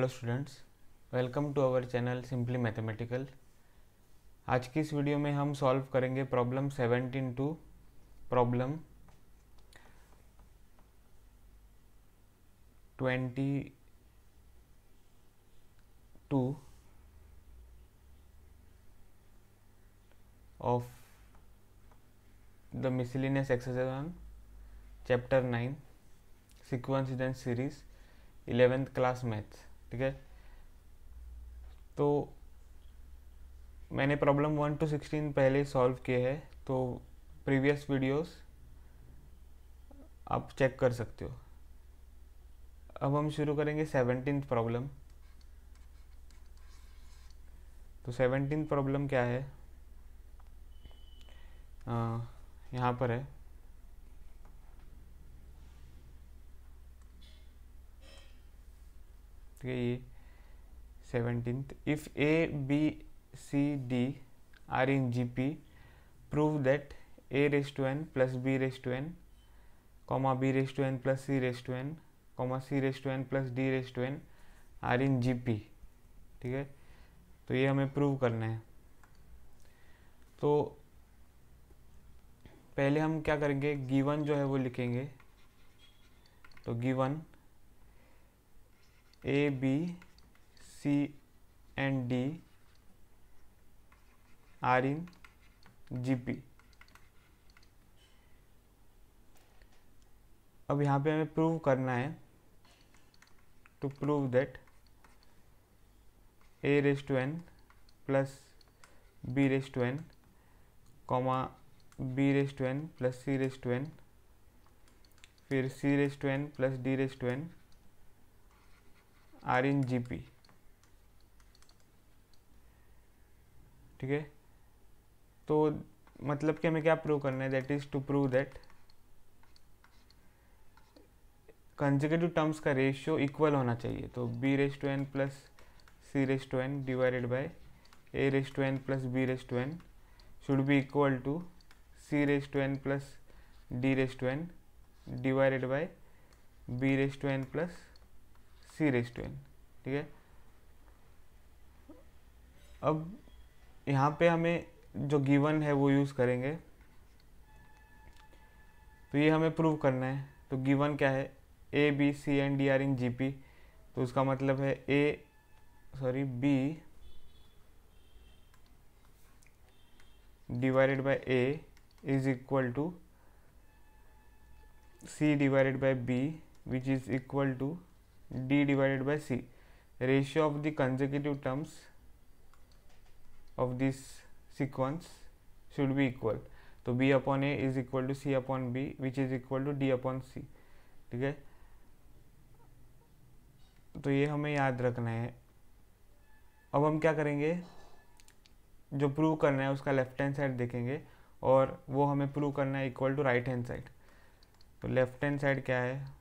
Hello students, welcome to our channel simply mathematical. आज की इस वीडियो में हम सॉल्व करेंगे problem 17 to problem 22 of the miscellaneous exercise on chapter 9 sequence series 11th class maths. ठीक है, तो मैंने प्रॉब्लम 1 to 16 पहले सॉल्व किए हैं, तो प्रीवियस वीडियोस आप चेक कर सकते हो। अब हम शुरू करेंगे 17th प्रॉब्लम। तो 17th प्रॉब्लम क्या है, यहाँ पर है। ठीक है, ये 17th, if A B C D are in GP prove that a raised to n plus b raised to n comma b raised to n plus c raised to n comma c raised to n plus d raised to n are in GP. ठीक है, तो ये हमें prove करना है। तो पहले हम क्या करेंगे, गिवन जो है वो लिखेंगे। तो given A B C and D are in GP. अब यहाँ पे हमें प्रूव करना है, to prove that a raised to n plus b raised to n comma b raised to n plus c raised to n, फिर c raised to n plus d raised to n are in GP. ठीक है, तो मतलब कि हमें क्या prove करना है, that is to prove that consecutive terms का रेशियो इक्वल होना चाहिए। तो b raise to n plus c raise to n divided by a raise to n plus b raise to n should be equal to c raise to n plus d raise to n divided by b raise to n plus c raise to n। ठीक है, अब यहाँ पे हमें जो given है वो use करेंगे। तो ये हमें प्रूव करना है। तो गिवन क्या है, A B C and D are in GP. तो उसका मतलब है B divided by A is equal to C divided by B which is equal to D divided by C. Ratio of the consecutive terms of this sequence should be equal. तो b upon A is equal to C upon B which is equal to D upon C. ठीक है, तो ये हमें याद रखना है। अब हम क्या करेंगे, जो प्रूव करना है उसका लेफ्ट हैंड साइड देखेंगे, और वो हमें प्रूव करना है equal to right hand side. तो लेफ्ट हैंड साइड क्या है,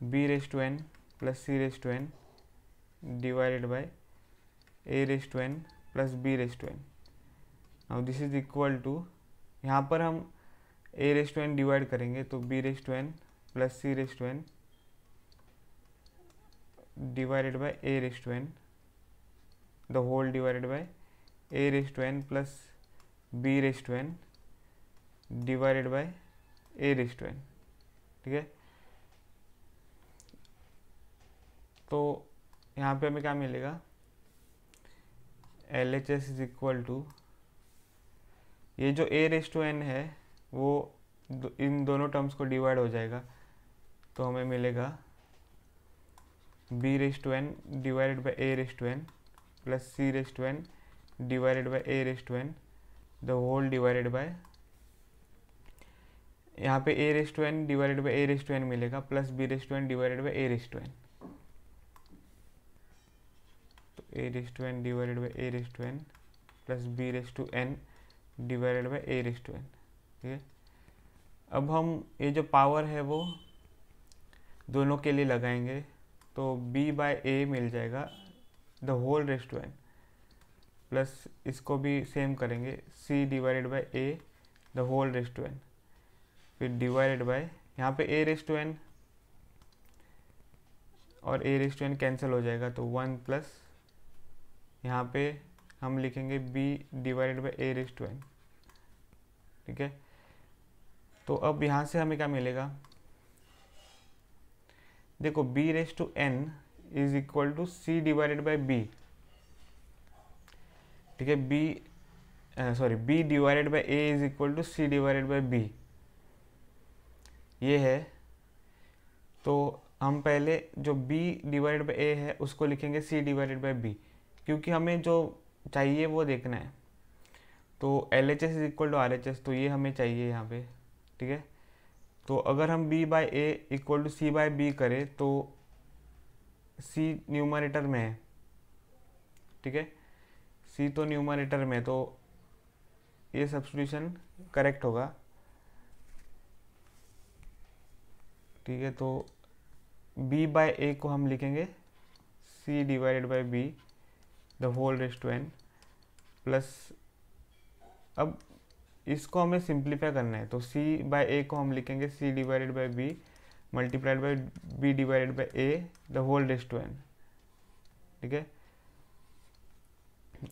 b raise to n plus c raise to n divided by a raise to n plus b raise to n। Now this is equal to, यहाँ पर हम a raise to n divide करेंगे, तो b raise to n plus c raise to n divided by a raise to n the whole divided by a raise to n plus b raise to n divided by a raise to n। ठीक है, तो यहाँ पे हमें क्या मिलेगा, LHS is equal to, ये जो a रेज टू n है वो इन दोनों टर्म्स को डिवाइड हो जाएगा। तो हमें मिलेगा b raise to n divided by a raise to n plus c raise to n divided by a raise to n the whole divided by, यहाँ पे a raise to n divided by a raise to n मिलेगा plus b raise to n divided by a raise to n। तो a raise to n divided by a raise to n plus b raise to n divided by a raise to n। ठीक है, अब हम ये जो power है वो दोनों के लिए लगाएंगे। तो b बाय a मिल जाएगा the whole raise to n, प्लस इसको भी सेम करेंगे, c divided by a the whole raise to n, फिर डिवाइडेड बाय यहाँ पे a रेज टू n और A raise to N cancel हो जाएगा, तो 1 प्लस यहाँ पे हम लिखेंगे b divided by A raise to N. ठीक है, तो अब यहाँ से हमें क्या मिलेगा, देखो b raise to n is equal to c divided by b। ठीक है, b divided by a is equal to c divided by b, ये है। तो हम पहले जो b डिवाइडेड बाई a है उसको लिखेंगे c डिवाइडेड बाई b, क्योंकि हमें जो चाहिए वो देखना है। तो LHS is equal to RHS, तो ये हमें चाहिए यहाँ पे। ठीक है, तो अगर हम b by A equal to C by B करें तो c न्यूमरेटर में है। ठीक है, c तो न्यूमरेटर में, तो ये सब्स्टिट्यूशन करेक्ट होगा। ठीक है, तो b बाई ए को हम लिखेंगे c divided by b the whole raise to n plus, अब इसको हमें सिंप्लीफाई करना है, तो c बाई ए को हम लिखेंगे c divided by b multiplied by b divided by a the whole raise to n। ठीक है,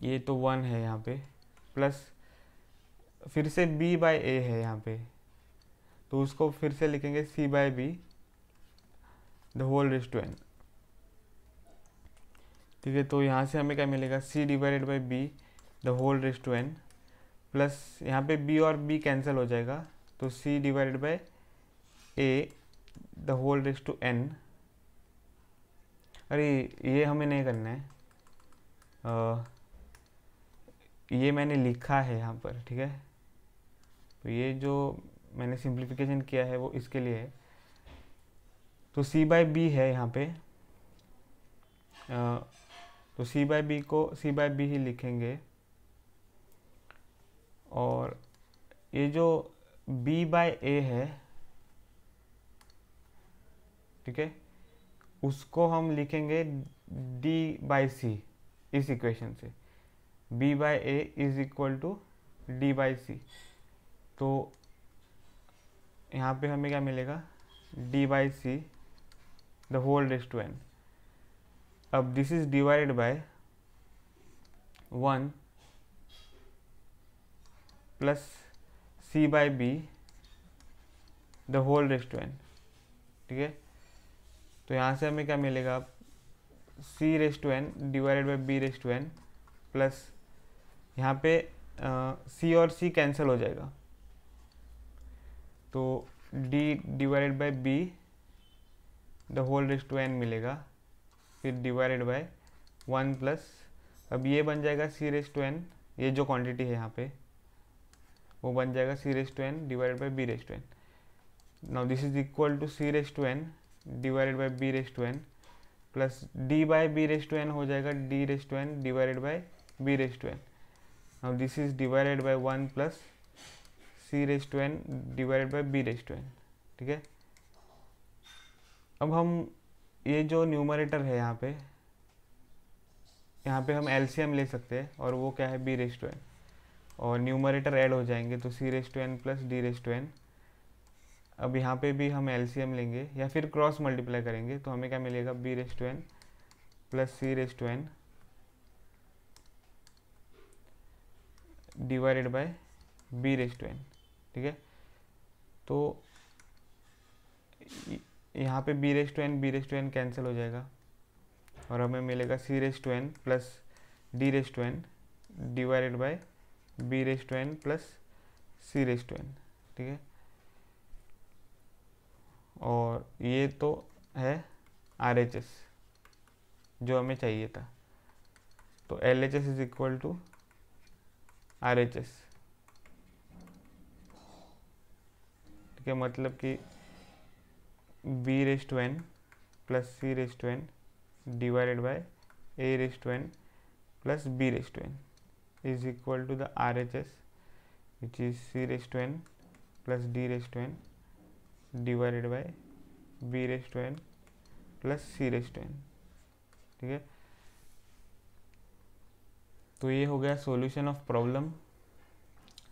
ये तो 1 है यहाँ पे, प्लस फिर से b बाई ए है यहाँ पे, तो उसको फिर से लिखेंगे c by b the whole raise to n। ठीक है, तो यहाँ से हमें क्या मिलेगा, c divided by b the whole raise to n plus यहाँ पे b और b कैंसिल हो जाएगा, तो c divided by a the whole raise to n। अरे ये हमें नहीं करना है, ये मैंने लिखा है यहाँ पर। ठीक है, तो ये जो मैंने सिंप्लीफिकेशन किया है वो इसके लिए है। तो c बाई बी है यहाँ पे, तो c बाई बी को c बाई बी ही लिखेंगे, और ये जो b बाई ए है, ठीक है, उसको हम लिखेंगे d बाई सी इस इक्वेशन से। b by A is equal to d by C, तो यहाँ पे हमें क्या मिलेगा, d by C the whole raise to n। अब this is divided by 1 plus c by B the whole raise to n। ठीक है, तो यहाँ से हमें क्या मिलेगा, c raise to n divided by b raise to n plus यहाँ पे c और c कैंसिल हो जाएगा, तो d divided by b the whole raise to n मिलेगा, फिर डिवाइडेड बाय 1 प्लस, अब ये बन जाएगा c रेस टू n, ये जो क्वांटिटी है यहाँ पे वो बन जाएगा c raise to n divided by b raise to n। Now this is equal to c raise to n divided by b raise to n plus d by b raise to n हो जाएगा d raise to n divided by b raise to n। Now this is divided by 1 plus c raise to n divided by b raise to n। ठीक है, अब हम ये जो numerator है यहाँ पे हम एलसीएम ले सकते हैं, और वो क्या है b रेस टू n, और न्यूमरेटर ऐड हो जाएंगे, तो c raise to n plus d raise to n। अब यहाँ पे भी हम एलसीएम लेंगे या फिर क्रॉस मल्टीप्लाई करेंगे, तो हमें क्या मिलेगा, b raise to n plus c raise to n divided by b raise to n। ठीक है, तो यहाँ पे b raise to n cancel हो जाएगा, और हमें मिलेगा c raise to n plus d raise to n divided by b raise to n plus c raise to n। ठीक है, और ये तो है RHS जो हमें चाहिए था, तो LHS is equal to RHS। ठीक है, मतलब कि b raise to n plus c raise to n divided by a raise to n plus b raise to n is equal to the RHS which is c raised to n plus d raised to n divided by b raised to n plus c raised to n। ठीक है, तो ये हो गया solution of problem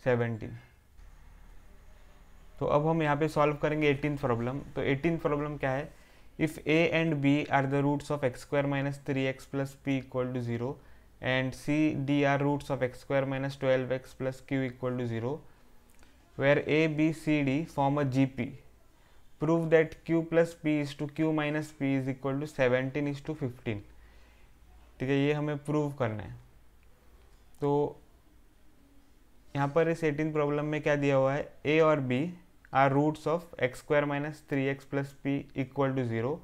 17। तो अब हम यहाँ पे सॉल्व करेंगे 18th प्रॉब्लम। तो 18th प्रॉब्लम क्या है if a and b are the roots of x square minus 3x plus p equal to 0 and c d are roots of x square minus 12x plus q equal to 0, where a b c d form a gp, prove that q plus p is to q minus p is equal to 17 is to 15। ठीक है, ये हमें prove करना है। तो यहाँ पर इस 18 प्रॉब्लम में क्या दिया हुआ है, a और b are roots of X square minus 3x plus P equal to 0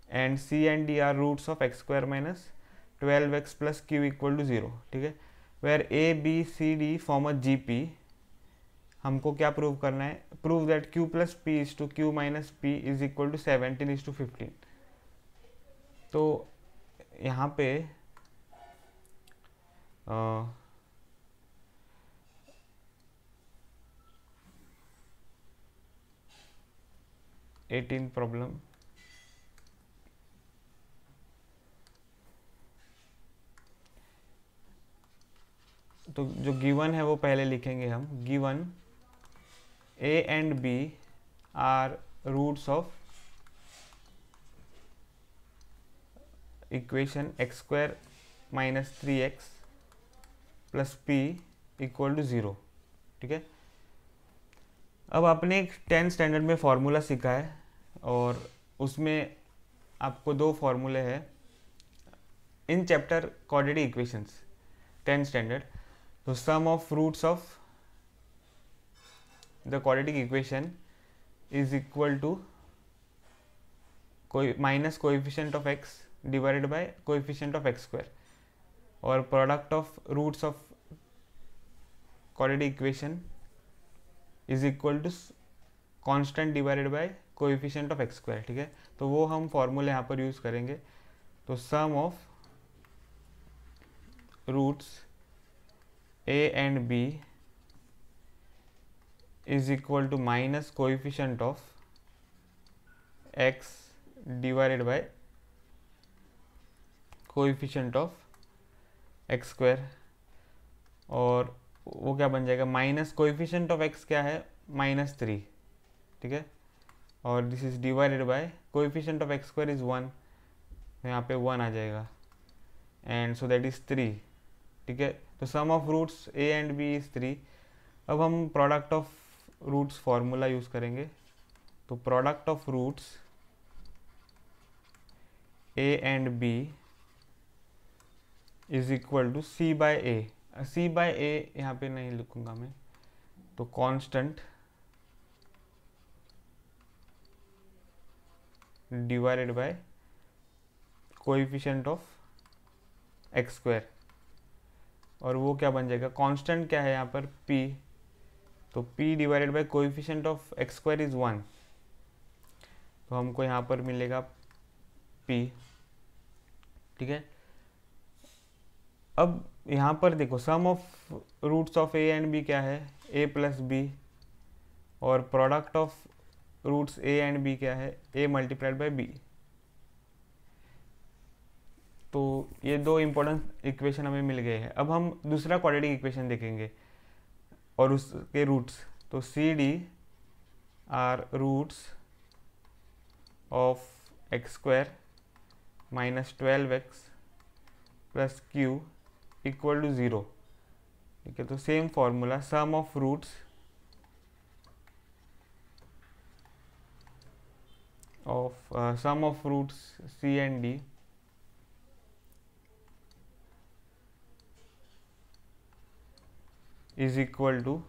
and c and d are roots of X square minus 12x plus Q equal to 0। ठीक है, where a b c d form a gp, हमको क्या prove करना है, prove that q plus P is to q minus P is equal to 17 is to 15। तो यहाँ पे 18 problem, तो जो गिवन है वो पहले लिखेंगे हम। Given a and b are roots of equation X square minus 3x plus P equal to 0। ठीक है, अब आपने एक 10th स्टैंडर्ड में फॉर्मूला सीखा है और उसमें आपको दो फॉर्मूले हैं in chapter quadratic equations 10th standard. तो sum of roots of the quadratic equation is equal to minus coefficient of x divided by coefficient of X square, और product of roots of quadratic equation is equal to constant divided by coefficient of X square. ठीक है, तो वो हम फॉर्मूले यहाँ पर use करेंगे। तो sum of roots a and b is equal to minus coefficient of x divided by coefficient of X square, और वो क्या बन जाएगा, माइनस कोएफिशिएंट ऑफ x क्या है, -3। ठीक है, और this is divided by coefficient of X square is 1, तो यहाँ पे 1 आ जाएगा, एंड सो दैट इज 3। ठीक है, तो sum of roots a and b is 3। अब हम product of roots formula use करेंगे। तो product of roots a and b is equal to c by a। c by a यहाँ पे नहीं लिखूंगा मैं, तो constant divided by coefficient of X square, और वो क्या बन जाएगा, कांस्टेंट क्या है यहाँ पर p, तो p divided by coefficient of X square is 1, तो हमको यहाँ पर मिलेगा p। ठीक है, अब यहाँ पर देखो sum of roots of a and b क्या है, a प्लस b, और product of roots a and b क्या है, a मल्टीप्लाइड बाय b। तो ये दो इम्पोर्टेंट इक्वेशन हमें मिल गए हैं। अब हम दूसरा क्वाड्रेटिक इक्वेशन देखेंगे और उसके रूट्स। तो C D are roots of X square minus 12x plus Q equal to 0। ठीक है, तो same formula, sum of roots C and D is equal to,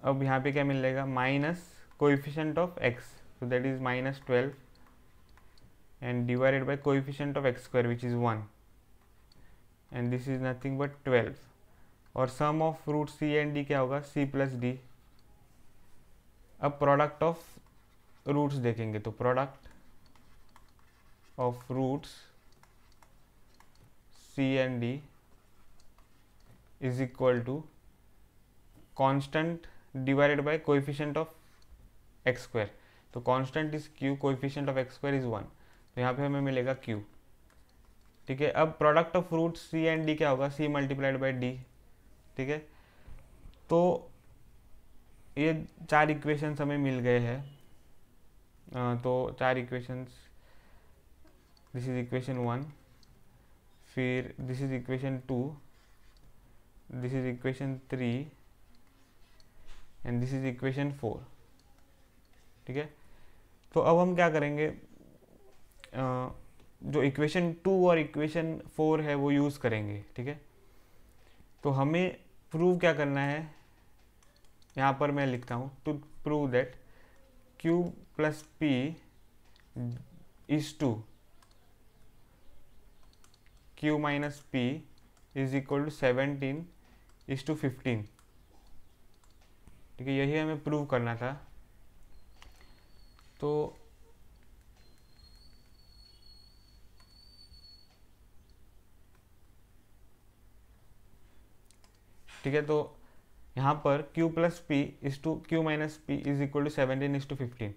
अब यहाँ पे क्या मिलेगा, minus coefficient of x, so that is -12 and divided by coefficient of x square which is 1, and this is nothing but 12, और sum of root c and d क्या होगा, c plus d। अब product of roots देखेंगे, तो product of roots c and d is equal to constant divided by coefficient of X square, तो constant is q, coefficient of X square is 1, तो यहाँ पे हमें मिलेगा q। ठीक है, अब product of root c and d क्या होगा, c मल्टीप्लाइड बाय d। ठीक है, तो ये चार इक्वेशंस हमें मिल गए हैं तो 4 इक्वेशंस, दिस इज इक्वेशन 1, फिर this is equation 2, this is equation 3 and this is equation 4। ठीक है, तो अब हम क्या करेंगे, जो इक्वेशन 2 और इक्वेशन 4 है वो यूज़ करेंगे। ठीक है, तो हमें प्रूव क्या करना है, यहाँ पर मैं लिखता हूँ, to prove that q plus p is to q minus p is equal to 17 is to 15। ठीक है, यही हमें प्रूव करना था। तो ठीक है, तो यहाँ पर q plus P is to q minus P is equal to 17 is to 15।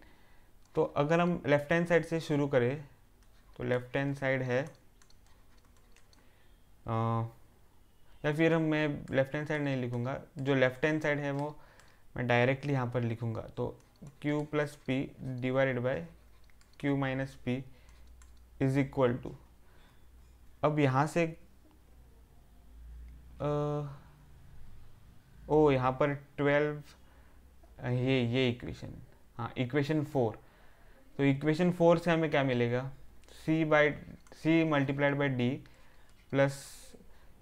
तो अगर हम लेफ्ट हैंड साइड से शुरू करें तो लेफ्ट हैंड साइड है, या फिर हम मैं लेफ्ट हैंड साइड नहीं लिखूँगा, जो लेफ्ट हैंड साइड है वो मैं डायरेक्टली यहाँ पर लिखूँगा। तो q plus P divided by q minus P is equal to, अब यहाँ से ओ यहाँ पर 12, ये इक्वेशन, हाँ इक्वेशन 4। तो इक्वेशन 4 से हमें क्या मिलेगा, c multiplied by D, plus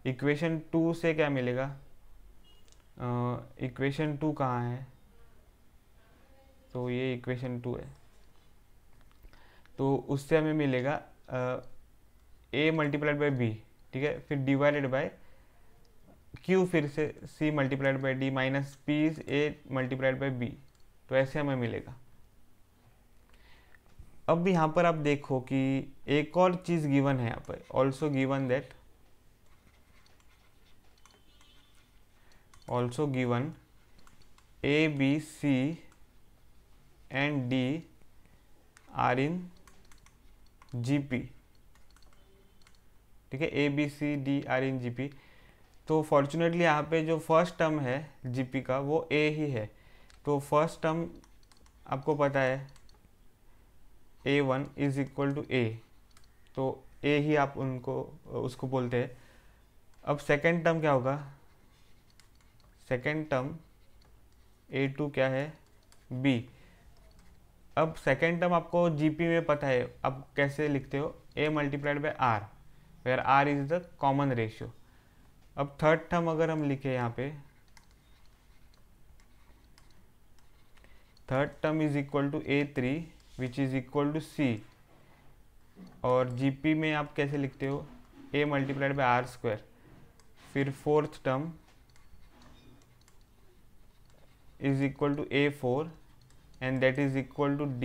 equation 2 से क्या मिलेगा, इक्वेशन 2 कहाँ है, तो ये इक्वेशन 2 है, तो उससे हमें मिलेगा a मल्टीप्लाइड बाई बी। ठीक है, फिर डिवाइडेड बाय q, फिर से c multiplied by D minus p is a multiplied by b। तो ऐसे हमें मिलेगा। अब यहाँ पर आप देखो कि एक और चीज़ गिवन है यहाँ पर, also given a b c and d are in GP। ठीक है, a b c d are in GP। तो फॉर्चुनेटली यहाँ पे जो फर्स्ट टर्म है GP का वो a ही है। तो फर्स्ट टर्म आपको पता है a1 is equal to a, तो a ही आप उसको बोलते हैं। अब सेकेंड टर्म क्या होगा, सेकेंड टर्म a2 क्या है b। अब सेकेंड टर्म आपको GP में पता है, आप कैसे लिखते हो, a multiplied by R, where R is the common ratio. अब थर्ड टर्म अगर हम लिखे यहाँ पे, third term is equal to a3 which is equal to c, और GP में आप कैसे लिखते हो, a multiplied by R square. फिर fourth term is equal to a4 and that is equal to d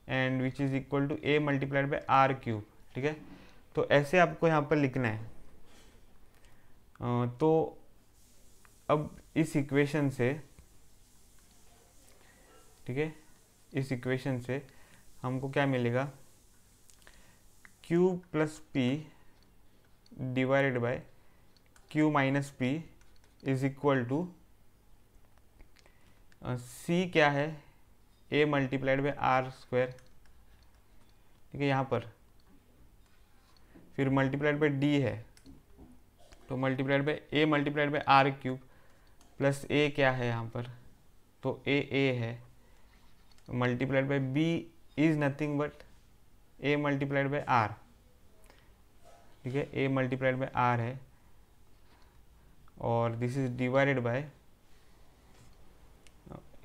and which is equal to a multiplied by R cube. ठीक है, तो ऐसे आपको यहाँ पर लिखना है। तो अब इस इक्वेशन से, ठीक है, इस इक्वेशन से हमको क्या मिलेगा, q plus P divided by q minus P is equal to c क्या है, a multiplied by are square. ठीक है, यहाँ पर फिर मल्टीप्लाइड बाय d है, तो multiplied by a multiplied by r cube, plus a क्या है यहाँ पर, तो a है, multiplied by b is nothing but a multiplied by r। ठीक है, a मल्टीप्लाइड बाय r है, और this is divided by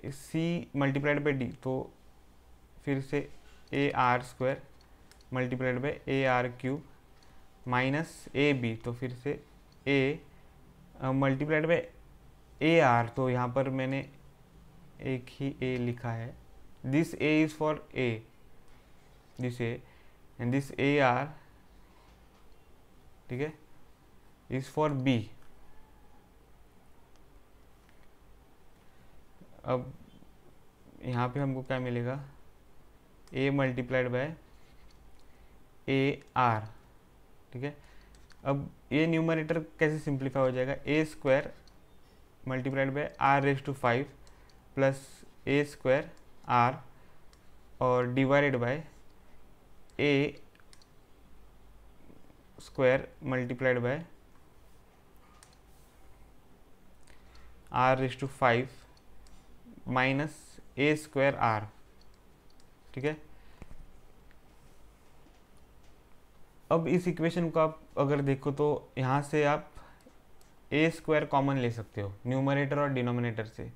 c multiplied by d, तो फिर से a r square multiplied by a r cube minus a b, तो फिर से a multiplied by a r, तो यहाँ पर मैंने एक ही a लिखा है, this a is for a, this a and this a r, ठीक है, इज फॉर b। अब यहाँ पे हमको क्या मिलेगा, a multiplied by a are. ठीक है, अब ये न्यूमरेटर कैसे सिंप्लीफाई हो जाएगा, a square multiplied by R raise to 5 plus a square R और divided by A square multiplied by r⁵ minus A square R. ठीक है, अब इस इक्वेशन को आप अगर देखो तो यहाँ से आप ए स्क्वायर कॉमन ले सकते हो न्यूमरेटर और डिनोमिनेटर से,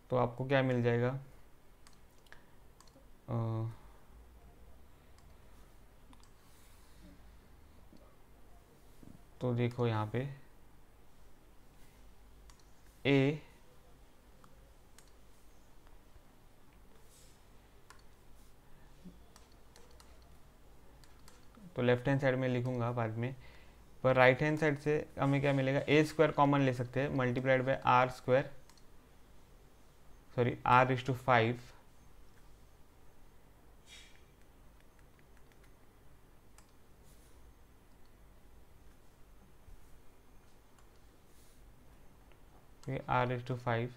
तो आपको क्या मिल जाएगा, तो देखो यहाँ पे ए तो लेफ्ट हैंड साइड में लिखूंगा बाद में, पर राइट हैंड साइड से हमें क्या मिलेगा, ए स्क्वायर कॉमन ले सकते हैं multiplied by are square, sorry r⁵ r⁵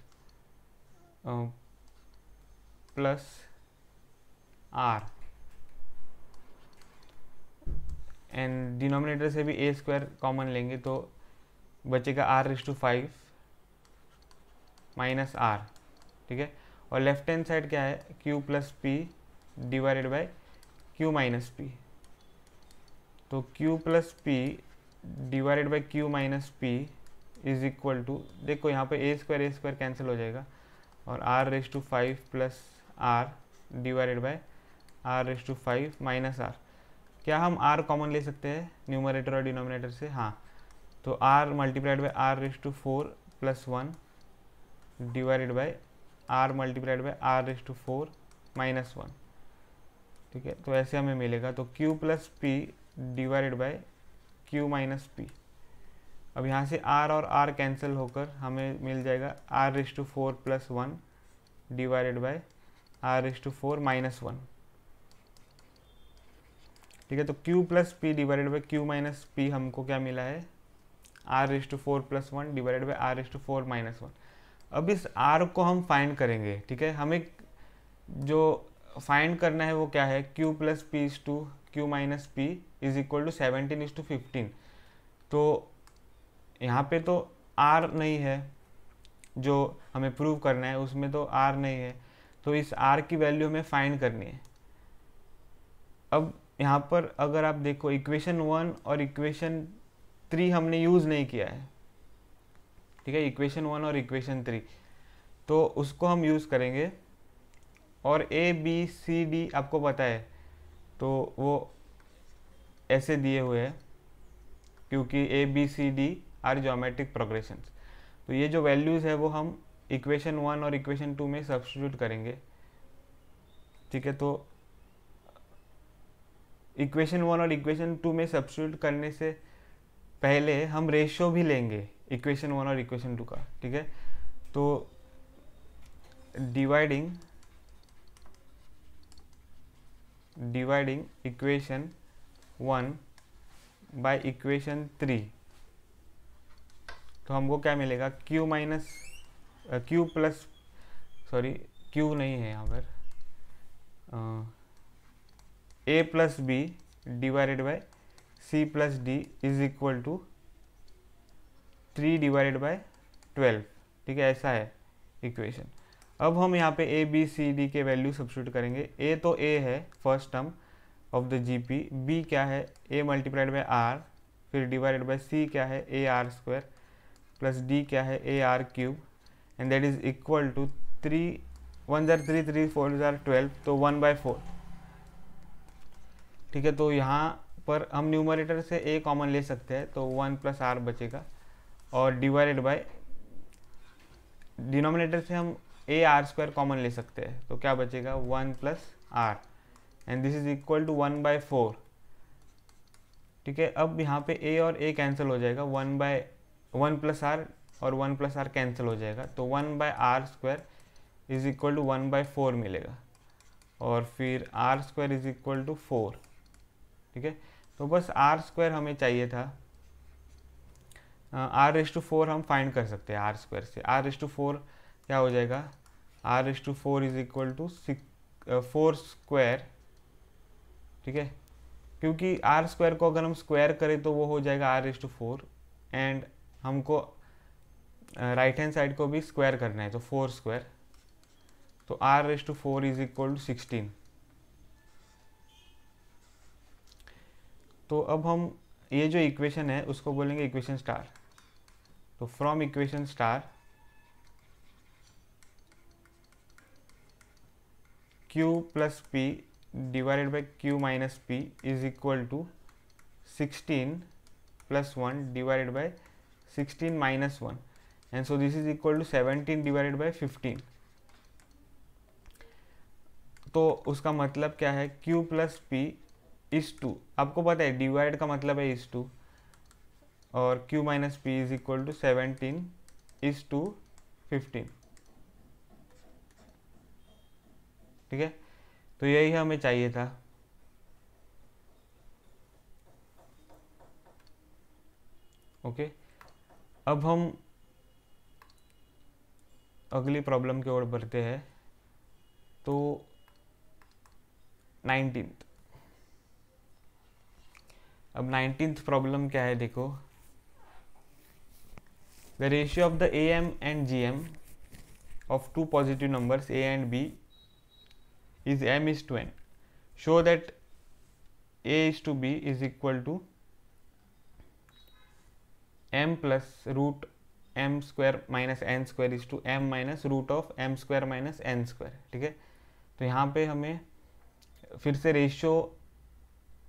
plus r, and denominator से भी ए स्क्वायर कॉमन लेंगे तो बचेगा r⁵ माइनस आर। ठीक है, और लेफ्ट हैंड साइड क्या है, q plus P divided by q minus p, तो q plus P divided by q minus P is equal to, देखो यहाँ पे ए स्क्वायर कैंसिल हो जाएगा और r⁵ plus r divided by r⁵ minus r. क्या हम r कॉमन ले सकते हैं न्यूमरेटर और डिनोमिनेटर से? हाँ, तो r multiplied by r⁵ plus 1 divided by r multiplied by r⁵ minus 1। ठीक है, तो ऐसे हमें मिलेगा, तो q plus P divided by q minus P. अब यहाँ से r और r कैंसिल होकर हमें मिल जाएगा r⁵ plus 1 divided by r⁵ minus 1। ठीक है, तो q plus P divided by q minus P हमको क्या मिला है, r⁵ plus 1 divided by r⁵ minus 1। अब इस r को हम फाइंड करेंगे। ठीक है, हमें जो फाइंड करना है वो क्या है, q plus P is to q minus P is equal to 17:15। तो यहाँ पे तो r नहीं है, जो हमें प्रूव करना है उसमें तो r नहीं है, तो इस r की वैल्यू हमें फाइंड करनी है। अब यहाँ पर अगर आप देखो इक्वेशन 1 और इक्वेशन 3 हमने यूज़ नहीं किया है। ठीक है, इक्वेशन 1 और इक्वेशन 3, तो उसको हम यूज़ करेंगे। और ए बी सी डी आपको पता है, तो वो ऐसे दिए हुए हैं क्योंकि a B C D are geometric progressions. तो ये जो वैल्यूज़ है वो हम इक्वेशन 1 और इक्वेशन 2 में सब्स्टिट्यूट करेंगे। ठीक है, तो इक्वेशन 1 और इक्वेशन 2 में सब्स्टिट्यूट करने से पहले हम रेशियो भी लेंगे इक्वेशन 1 और इक्वेशन 2 का। ठीक है, तो डिवाइडिंग इक्वेशन 1 बाय इक्वेशन 3, तो हमको क्या मिलेगा, q नहीं है यहाँ पर, a plus b divided by c plus d is equal to 3 divided by 12। ठीक है, ऐसा है इक्वेशन। अब हम यहाँ पे a b c d के वैल्यू सब्स्टिट्यूट करेंगे। a तो a है first term of the GP, b क्या है a मल्टीप्लाइड बाय r, फिर डिवाइडेड बाय c क्या है a r square, plus d क्या है a r cube, and that is equal to 3 1 जार 3 3 4 जार 12, तो 1/4। ठीक है, तो यहाँ पर हम न्यूमरेटर से a कॉमन ले सकते हैं, तो 1 प्लस आर बचेगा, और डिवाइडेड बाय डिनोमिनेटर से हम a r स्क्वायर कॉमन ले सकते हैं, तो क्या बचेगा 1 plus r, and this is equal to 1/4। ठीक है, अब यहाँ पे a और a कैंसिल हो जाएगा, 1 प्लस आर और 1 प्लस आर कैंसिल हो जाएगा, तो 1/r square is equal to 1/4 मिलेगा, और फिर r square is equal to 4। ठीक है, तो बस r स्क्वायर हमें चाहिए था। r⁵ हम फाइंड कर सकते हैं r स्क्वायर से। r⁵ क्या हो जाएगा, r⁴ is equal to 4 square, ठीक है, क्योंकि आर स्क्वायर को अगर हम स्क्वायर करें तो वो हो जाएगा r⁴, एंड हमको राइट हैंड साइड को भी स्क्वायर करना है, तो 4 स्क्वायर, तो r⁴ इज इक्वल टू 16। तो अब हम ये जो इक्वेशन है उसको बोलेंगे इक्वेशन स्टार। तो from equation star q plus p divided by q minus p is equal to 16 plus 1 divided by 16 minus 1, and so this is equal to 17 divided by 15। तो उसका मतलब क्या है, q प्लस p इज 2, आपको पता है divide का मतलब है इज 2, और q minus p is equal to 17 is to 15, ठीक है। तो यही हमें चाहिए था। ओके, अब हम अगली प्रॉब्लम की ओर बढ़ते हैं। तो 19th, अब 19th प्रॉब्लम क्या है, देखो, the ratio of the am and gm of two positive numbers a and b is m is to n. Show that a is to b is equal to m plus root m square minus n square is to m minus root of m square minus n square, ठीक है। तो यहाँ पे हमें फिर से ratio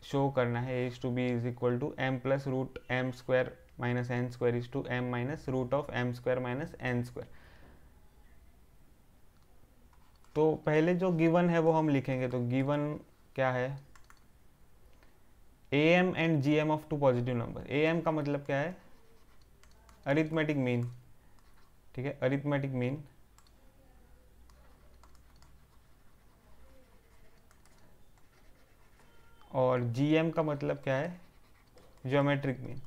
show करना है, a is to b is equal to m plus root m square minus n square is to m minus root of m square minus n square। तो पहले जो गिवन है वो हम लिखेंगे। तो गिवन क्या है, am and gm of two positive number. am का मतलब क्या है, अरिथमेटिक मीन, ठीक है, अरिथमेटिक मीन, और gm का मतलब क्या है, ज्योमेट्रिक मीन।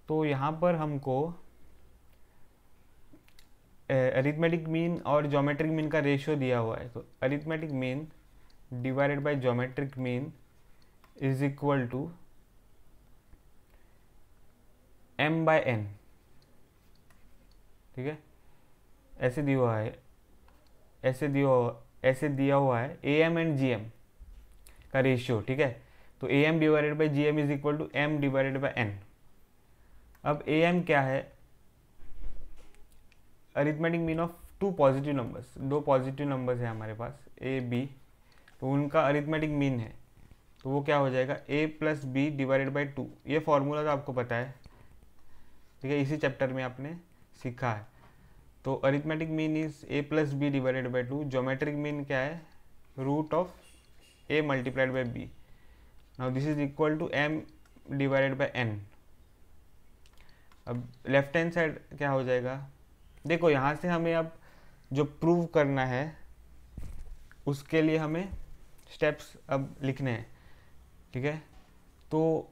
तो यहाँ पर हमको अरिथमेटिक मीन और ज्योमेट्रिक मीन का रेशियो दिया हुआ है। तो arithmetic mean divided by geometric mean is equal to m by n, ठीक है, ऐसे दिया हुआ है, ऐसे दिया हुआ है am एंड gm का रेशियो, ठीक है। तो am divided by gm is equal to m divided by n। अब am क्या है, arithmetic mean of two positive numbers, दो पॉजिटिव नंबर्स है हमारे पास a b, तो उनका अरिथमेटिक मीन है, तो वो क्या हो जाएगा, a plus b divided by 2। ये फॉर्मूला तो आपको पता है, ठीक है, इसी चैप्टर में आपने सीखा है। तो arithmetic mean is a plus b divided by 2, geometric mean क्या है, root of a multiplied by b। Now this is equal to m divided by n। अब लेफ्ट हैंड साइड क्या हो जाएगा, देखो यहाँ से हमें अब जो प्रूव करना है उसके लिए हमें स्टेप्स अब लिखने हैं, ठीक है। तो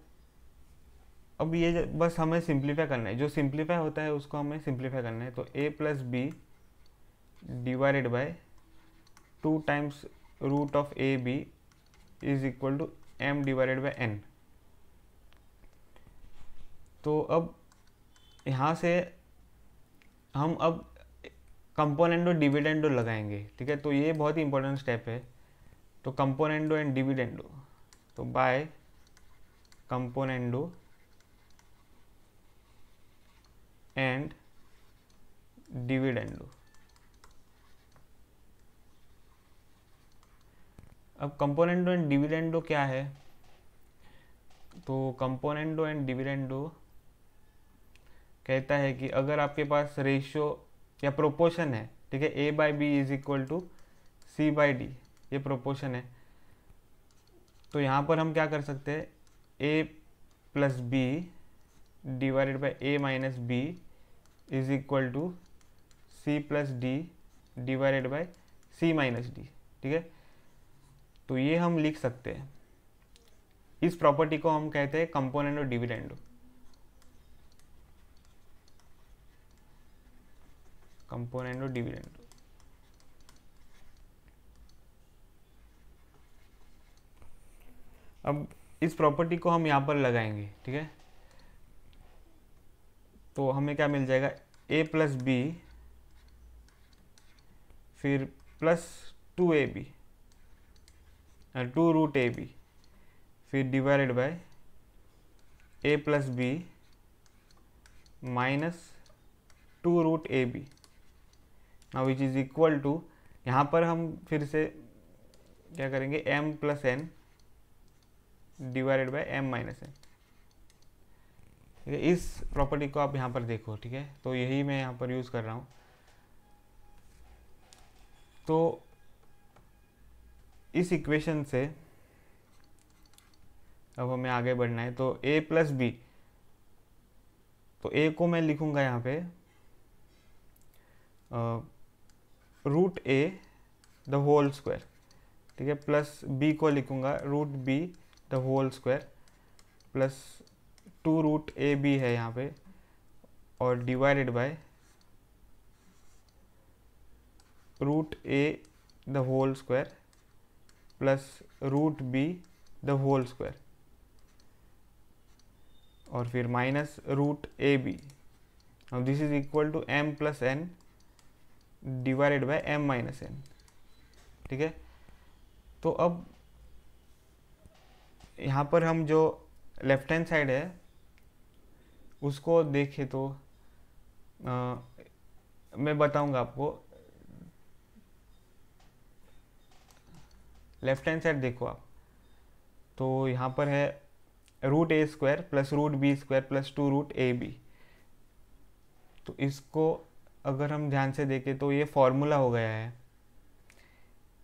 अब ये बस हमें सिंप्लीफाई करना है, जो सिंप्लीफाई होता है उसको हमें सिंप्लीफाई करना है। तो a plus b divided by 2 times root of a b is equal to m divided by n। तो अब यहाँ से हम अब कंपोनेंडो डिविडेंडो लगाएंगे, ठीक है। तो ये बहुत ही इंपॉर्टेंट स्टेप है। तो कंपोनेंडो एंड डिविडेंडो, तो बाय कंपोनेंडो एंड डिविडेंडो। अब कंपोनेंडो एंड डिविडेंडो क्या है, तो कंपोनेंडो एंड डिविडेंडो कहता है कि अगर आपके पास रेशियो या प्रोपोर्शन है, ठीक है, a by B is equal to C by d, ये प्रोपोर्शन है, तो यहाँ पर हम क्या कर सकते हैं, a plus b divided by a minus b is equal to C plus d divided by c minus d, ठीक है। तो ये हम लिख सकते हैं, इस प्रॉपर्टी को हम कहते हैं कंपोनेंडो डिविडेंडो। Componendo dividendo. अब इस प्रॉपर्टी को हम यहाँ पर लगाएंगे, ठीक है। तो हमें क्या मिल जाएगा, a प्लस बी फिर प्लस 2ab 2 रूट ए बी फिर divided by a plus B minus 2 root A B, now which is equal to, यहाँ पर हम फिर से क्या करेंगे, m plus N divided by m minus N. ठीक है, इस प्रॉपर्टी को आप यहाँ पर देखो, ठीक है। तो यही मैं यहाँ पर यूज़ कर रहा हूँ। तो इस इक्वेशन से अब हमें आगे बढ़ना है। तो a प्लस बी, तो a को मैं लिखूँगा यहाँ पे root a the whole square, ठीक है, प्लस b को लिखूँगा root b the whole square plus 2 root A b है यहाँ पे, और divided by root a the whole square plus root B the whole square, और फिर minus root A B. Now this is equal to m plus N divided by m minus N, ठीक है। तो अब यहाँ पर हम जो लेफ्ट हैंड साइड है उसको देखें तो मैं बताऊंगा आपको। लेफ्ट हैंड साइड देखो आप, तो यहाँ पर है root a square plus root b square plus 2 root A b. तो इसको अगर हम ध्यान से देखें तो ये फॉर्मूला हो गया है,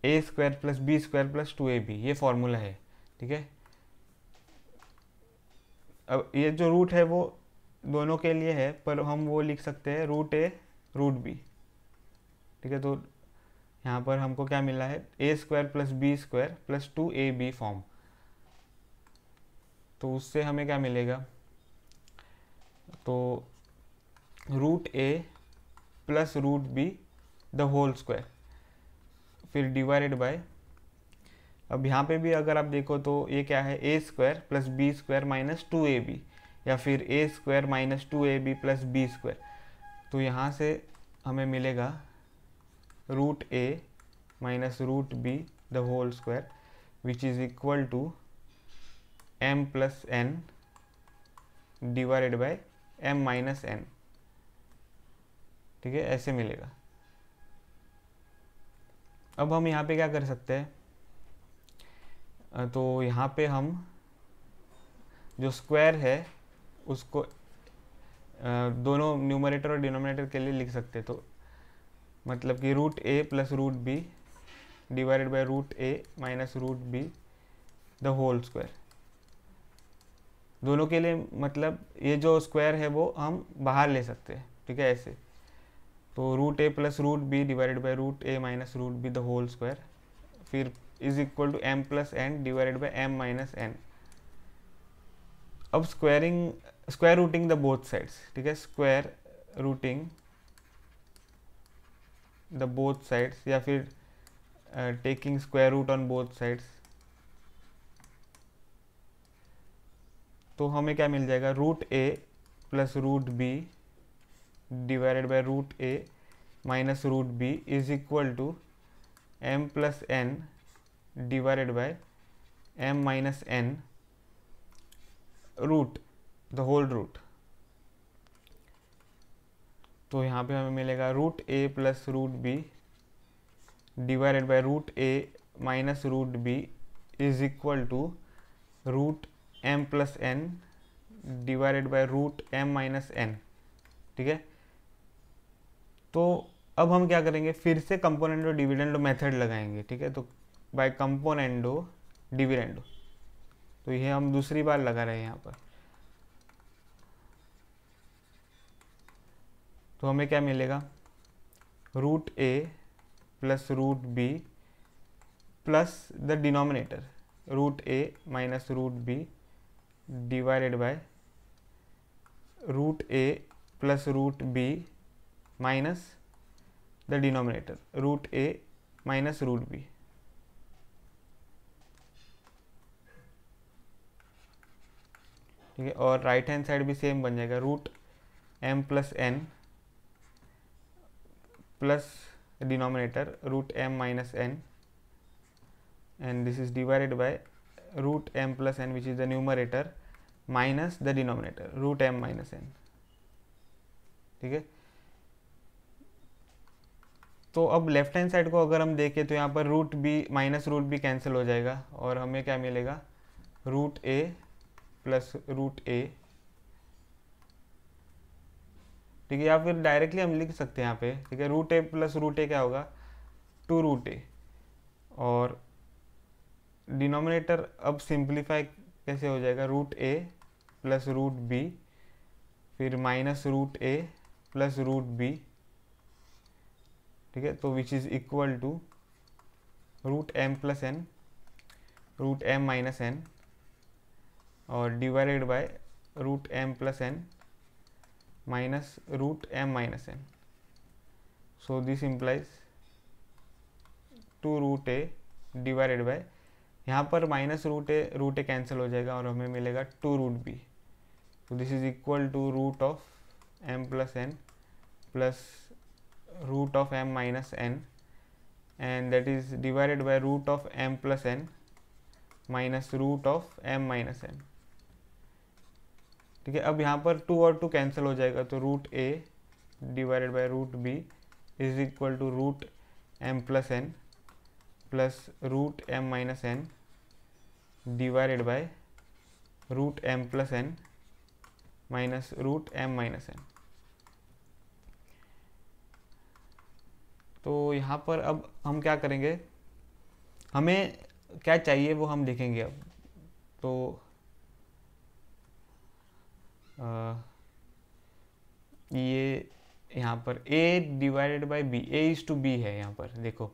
A square plus B square plus 2ab, ये फॉर्मूला है, ठीक है। अब ये जो रूट है वो दोनों के लिए है, पर हम वो लिख सकते हैं रूट ए रूट बी, ठीक है। तो यहाँ पर हमको क्या मिला है, A square plus B square plus 2ab form. तो उससे हमें क्या मिलेगा, तो root A plus root B the whole square फिर डिवाइडेड बाय, अब यहाँ पे भी अगर आप देखो तो ये क्या है, A square plus B square minus 2ab, या फिर A square minus 2ab plus B square. तो यहाँ से हमें मिलेगा root A minus root B the whole square which is equal to m plus N divided by m minus N, ठीक है, ऐसे मिलेगा। अब हम यहाँ पे क्या कर सकते हैं, तो यहाँ पे हम जो स्क्वायर है उसको दोनों न्यूमरेटर और डिनोमिनेटर के लिए लिख सकते हैं। तो मतलब कि root A plus root B divided by root A minus root B the whole square, दोनों के लिए, मतलब ये जो स्क्वायर है वो हम बाहर ले सकते हैं, ठीक है, ऐसे। तो root A plus root B divided by root A minus root B the whole square फिर is equal to m plus N divided by m minus N. अब square rooting the both sides, ठीक है, square rooting the both sides, या फिर taking square root on both sides. तो हमें क्या मिल जाएगा, root A plus root B divided by root A minus root B is equal to m plus N divided by m minus n root the whole root. तो यहाँ पे हमें मिलेगा root A plus root B divided by root A minus root B is equal to root m plus N divided by root m minus N, ठीक है। तो अब हम क्या करेंगे, फिर से कंपोनेंडो डिविडेंडो मेथड लगाएंगे, ठीक है। तो बाय कंपोनेंडो डिविडेंडो, तो ये हम दूसरी बार लगा रहे हैं यहाँ पर। तो हमें क्या मिलेगा, root A plus root b plus the denominator root A minus root B divided by root A plus root b minus the denominator root A minus root B. ठीक है, और राइट हैंड साइड भी same बन जाएगा, root M plus N plus denominator root M minus n, and this is divided by root m plus n, which is the numerator, minus the denominator root m minus n। ठीक है, तो अब left hand side को अगर हम देखें तो यहाँ पर root b minus root b cancel हो जाएगा और हमें क्या मिलेगा, root A plus root a. ठीक है, या फिर डायरेक्टली हम लिख सकते हैं यहाँ पे। ठीक है, रूट ए प्लस रूट ए क्या होगा, टू रूट ए, और डिनोमिनेटर अब सिंप्लीफाई कैसे हो जाएगा, रूट ए प्लस रूट बी, फिर माइनस रूट ए प्लस रूट बी। ठीक है, तो which is equal to root M plus N root M minus N और divided by root M plus N minus root M minus N. So this implies two root A divided by, यहाँ पर minus root ए cancel हो जाएगा और हमें मिलेगा two root b. तो this is equal to root of m plus N plus root of M minus n, and that is divided by root of m plus N minus root of M minus N. ठीक है, अब यहाँ पर to और to cancel हो जाएगा, तो root A divided by root B is equal to root M plus N plus root M minus n divided by root M plus N minus root M minus N. तो यहाँ पर अब हम क्या करेंगे, हमें क्या चाहिए वो हम देखेंगे अब। तो ये यहाँ पर a divided by b, a is to b है यहाँ पर, देखो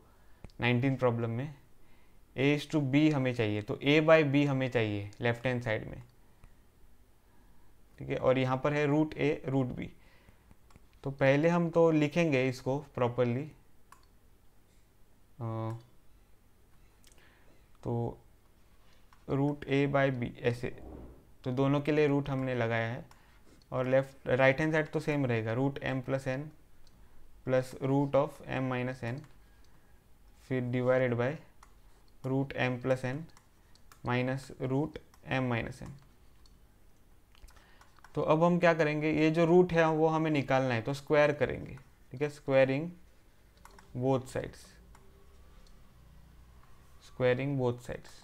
19 प्रॉब्लम में a इज टू बी हमें चाहिए, तो a बाई बी हमें चाहिए लेफ्ट हैंड साइड में। ठीक है, और यहाँ पर है रूट a रूट b। तो पहले हम तो लिखेंगे इसको प्रॉपरली, तो रूट a बाई बी ऐसे, तो दोनों के लिए रूट हमने लगाया है, और लेफ्ट राइट हैंड साइड तो सेम रहेगा, root M plus N plus root of M minus N, फिर divided by root M plus N minus root M minus N. तो अब हम क्या करेंगे, ये जो रूट है वो हमें निकालना है, तो स्क्वायर करेंगे। ठीक है, squaring both sides, squaring both sides.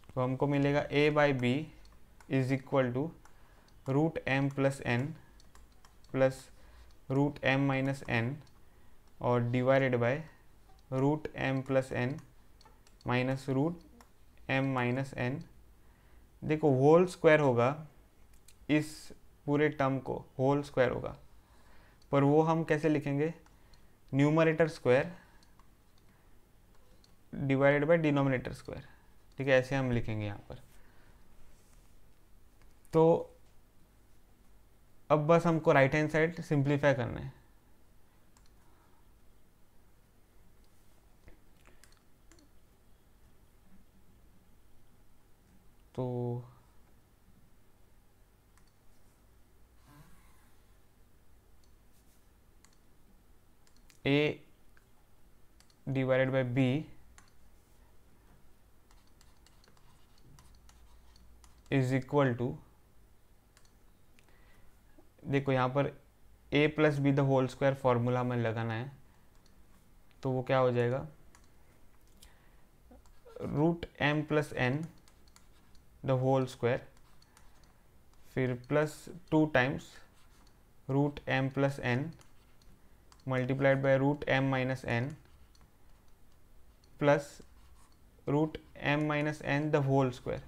तो हमको मिलेगा a by B is equal to root M plus N plus root M minus N और divided by root M plus N minus root M minus N. देखो whole square होगा, इस पूरे term को whole square होगा, पर वो हम कैसे लिखेंगे, numerator square divided by denominator square. ठीक है, ऐसे हम लिखेंगे यहाँ पर। तो अब बस हमको राइट हैंड साइड सिंप्लीफाई करना है। तो a divided by b is equal to, देखो यहाँ पर a plus B the whole square formula में लगाना है, तो वो क्या हो जाएगा, root M plus N the whole square, फिर plus 2 times root M plus N multiplied by root M minus N plus root M minus N the whole square,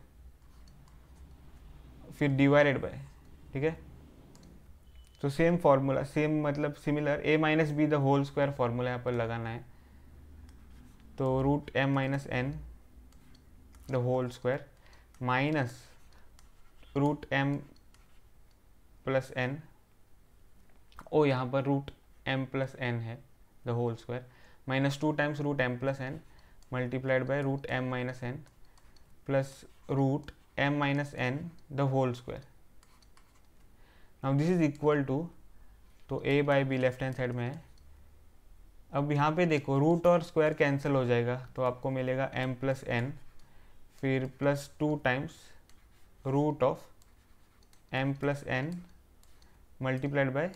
फिर डिवाइडेड बाय। ठीक है, तो सेम फॉर्मूला, सेम मतलब similar, a minus B the whole square formula यहाँ पर लगाना है। तो root M minus N the whole square minus root M plus N, ओ यहाँ पर रूट एम प्लस एन है the whole square, minus 2 times root M plus N multiplied by root M minus N plus root M minus N the whole square. Now this is equal to, तो A by B left hand side में है। अब यहाँ पे देखो root और square cancel हो जाएगा, तो आपको मिलेगा एम प्लस एन, फिर plus 2 times root of m plus N multiplied by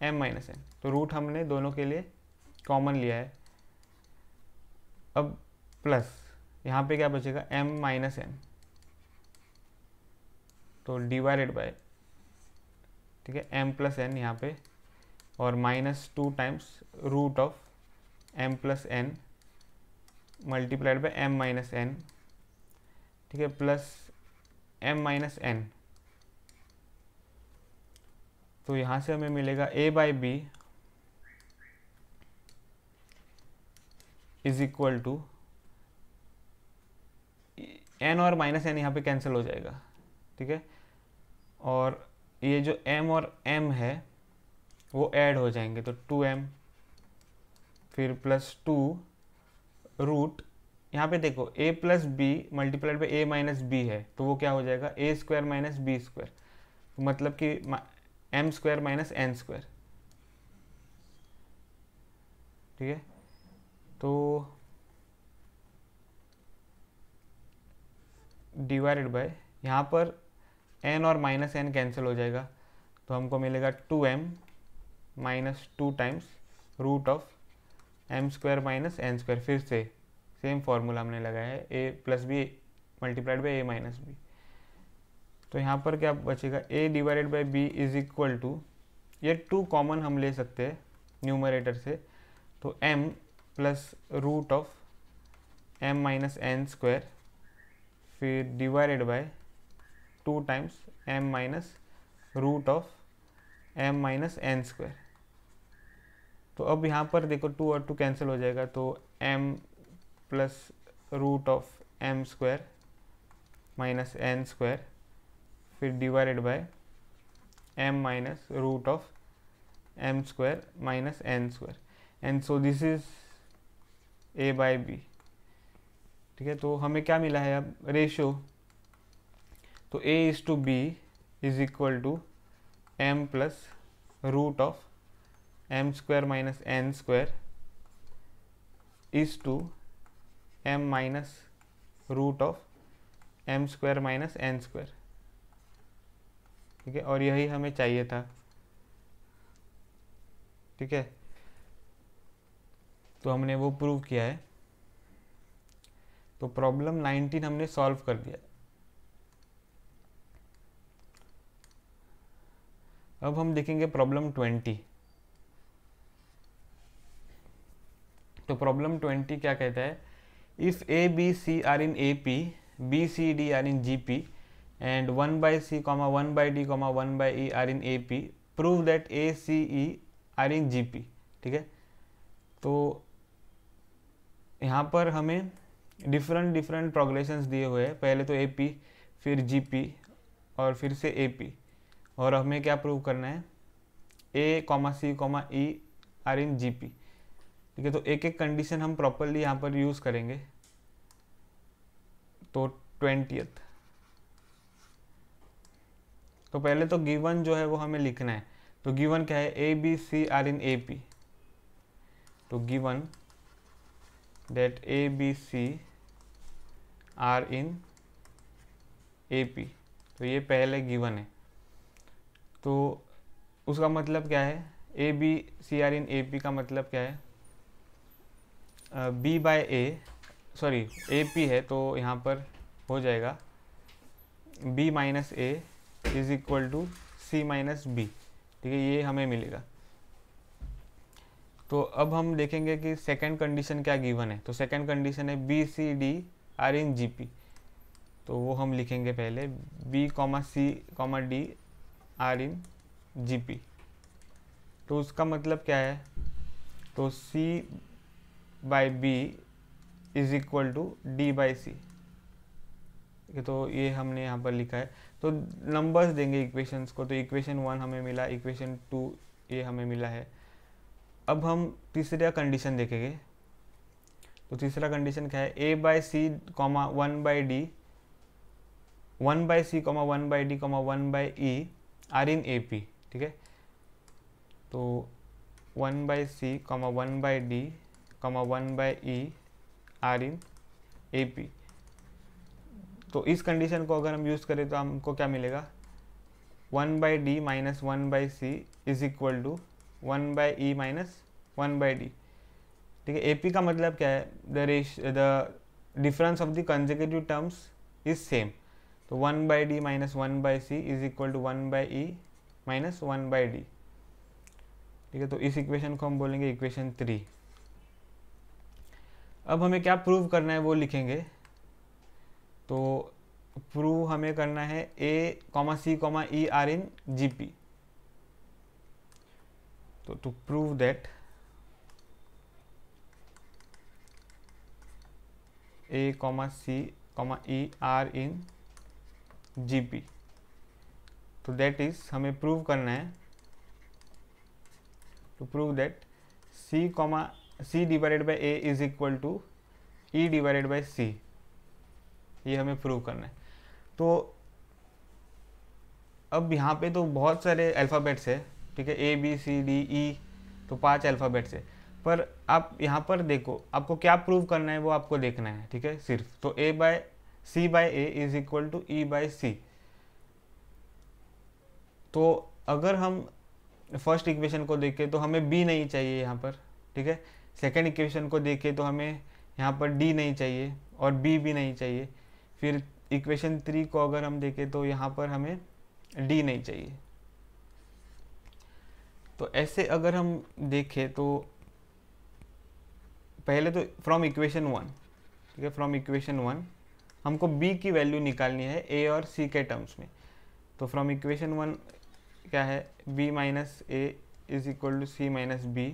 m minus N. तो रूट हमने दोनों के लिए कॉमन लिया है। अब प्लस यहाँ पे क्या बचेगा, एम माइनस एन, तो डिवाइडेड बाय, ठीक है, एम प्लस एन यहाँ पे, और minus 2 times root of m plus N multiplied by m minus N, ठीक है, प्लस एम माइनस एन। तो यहाँ से हमें मिलेगा A by B is equal to, N और माइनस एन यहाँ पे कैंसिल हो जाएगा, ठीक है, और ये जो m और m है वो ऐड हो जाएंगे, तो 2m फिर प्लस 2 रूट, यहाँ पे देखो a plus b multiplied by a minus b है, तो वो क्या हो जाएगा a square minus b square, मतलब कि m square minus n square, ठीक है। तो डिवाइडेड बाय, यहाँ पर n और माइनस n कैंसिल हो जाएगा, तो हमको मिलेगा 2m minus 2 times root of m square minus n square, फिर से सेम फॉर्मूला हमने लगाया है a plus b multiplied by a minus B. तो यहाँ पर क्या बचेगा, a divided by b is equal to, ये 2 कॉमन हम ले सकते हैं न्यूमरेटर से, तो m plus root of m minus n square फिर divided by 2 times m minus root of m minus N square. तो अब यहाँ पर देखो 2 और 2 कैंसिल हो जाएगा, तो m plus root of m square minus N square फिर divided by m minus root of m square minus N square, and so this is a by B, ठीक है। तो हमें क्या मिला है अब रेशियो, तो a is to b is equal to m plus root of m square minus n square is to m minus root of m square minus n square, ठीक है, और यही हमें चाहिए था, ठीक है। तो हमने वो प्रूव किया है। तो प्रॉब्लम 19 हमने सॉल्व कर दिया। अब हम देखेंगे प्रॉब्लम 20। तो प्रॉब्लम 20 क्या कहता है, if A B C are in A P, b C D are in G P and 1 by c, 1 by d, 1 by e are in A P, prove that a c e are in G P, ठीक है। तो यहाँ पर हमें different progressions दिए हुए हैं, पहले तो ए पी फिर जी पी और फिर से ए पी, और हमें क्या प्रूव करना है, ए c e are in G P, ठीक है। तो एक एक कंडीशन हम प्रॉपरली यहाँ पर यूज़ करेंगे। तो 20th, तो पहले तो गिवन जो है वो हमें लिखना है। तो गिवन क्या है, A B C are in A P, तो given that A B C are in A P, तो ये पहले गिवन है। तो उसका मतलब क्या है, A B C are in A P का मतलब क्या है, b by a, sorry A P है, तो यहाँ पर हो जाएगा b minus A is equal to C minus b, ठीक है, ये हमें मिलेगा। तो अब हम देखेंगे कि सेकंड कंडीशन क्या गिवन है। तो सेकंड कंडीशन है B C D are in G P, तो वो हम लिखेंगे पहले B C D are in G P. तो उसका मतलब क्या है, तो C by B is equal to D by C, तो ये हमने यहाँ पर लिखा है। तो नंबर्स देंगे इक्वेशंस को, तो इक्वेशन 1 हमें मिला, इक्वेशन 2 ये हमें मिला है। अब हम तीसरा कंडीशन देखेंगे। तो तीसरा कंडीशन क्या है, a by c comma 1 by d, 1 by c comma 1 by d comma 1 by e are in A P. ठीक है, तो 1 by c comma 1 by d comma 1 by e are in A P. तो इस condition को अगर हम use करें तो हमको क्या मिलेगा, 1 by D minus 1 by C is equal to 1 by E minus 1 by D. ठीक है, ए पी का मतलब क्या है, the difference of the consecutive terms is same. तो 1 by D minus 1 by C is equal to 1 by E minus 1 by D. ठीक है, तो इस इक्वेशन को हम बोलेंगे इक्वेशन 3। अब हमें क्या प्रूव करना है वो लिखेंगे। तो प्रूव हमें करना है A comma C comma E are in G P. तो to prove that A comma C comma E are in G P, तो दैट इज हमें प्रूव करना है, to prove that C comma C divided by A is equal to E divided by C, ये हमें prove करना है। तो अब यहाँ पे तो बहुत सारे अल्फ़ाबेट्स है। ठीक है, A B C D E, तो 5 अल्फ़ाबेट्स है। पर आप यहाँ पर देखो, आपको क्या प्रूव करना है वो आपको देखना है। ठीक है, सिर्फ तो A by C by A is equal to E by C. तो अगर हम फर्स्ट इक्वेशन को देखें तो हमें बी नहीं चाहिए यहाँ पर। ठीक है, सेकेंड इक्वेशन को देखें तो हमें यहाँ पर डी नहीं चाहिए और बी भी नहीं चाहिए। फिर इक्वेशन 3 को अगर हम देखें तो यहाँ पर हमें डी नहीं चाहिए। तो ऐसे अगर हम देखें तो पहले तो फ्रॉम इक्वेशन 1, ठीक है, फ्रॉम इक्वेशन 1 हमको b की वैल्यू निकालनी है a और c के टर्म्स में। तो फ्रॉम इक्वेशन 1 क्या है, b minus A is equal to C minus B.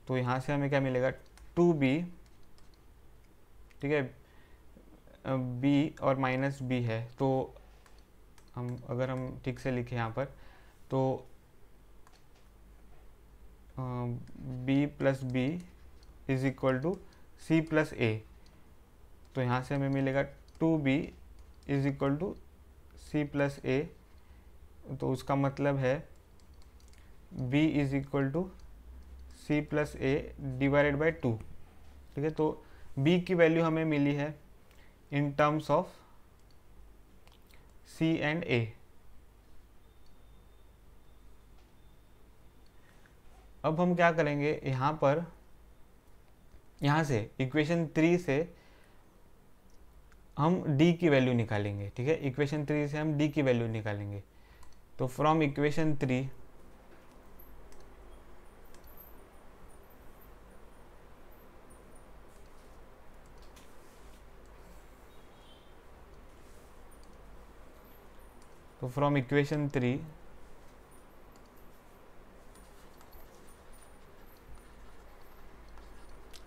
तो यहाँ से हमें क्या मिलेगा, 2b। ठीक है, b और माइनस b है, तो अगर हम ठीक से लिखें यहाँ पर तो b plus B is equal to C plus A. तो यहाँ से हमें मिलेगा 2b is equal to C plus A. तो उसका मतलब है b is equal to C plus A divided by 2। ठीक है, तो b की वैल्यू हमें मिली है in terms of c and a। अब हम क्या करेंगे, यहाँ पर यहाँ से इक्वेशन 3 से हम d की वैल्यू निकालेंगे। ठीक है, इक्वेशन 3 से हम d की वैल्यू निकालेंगे। तो फ्रॉम इक्वेशन 3 तो फ्रॉम इक्वेशन 3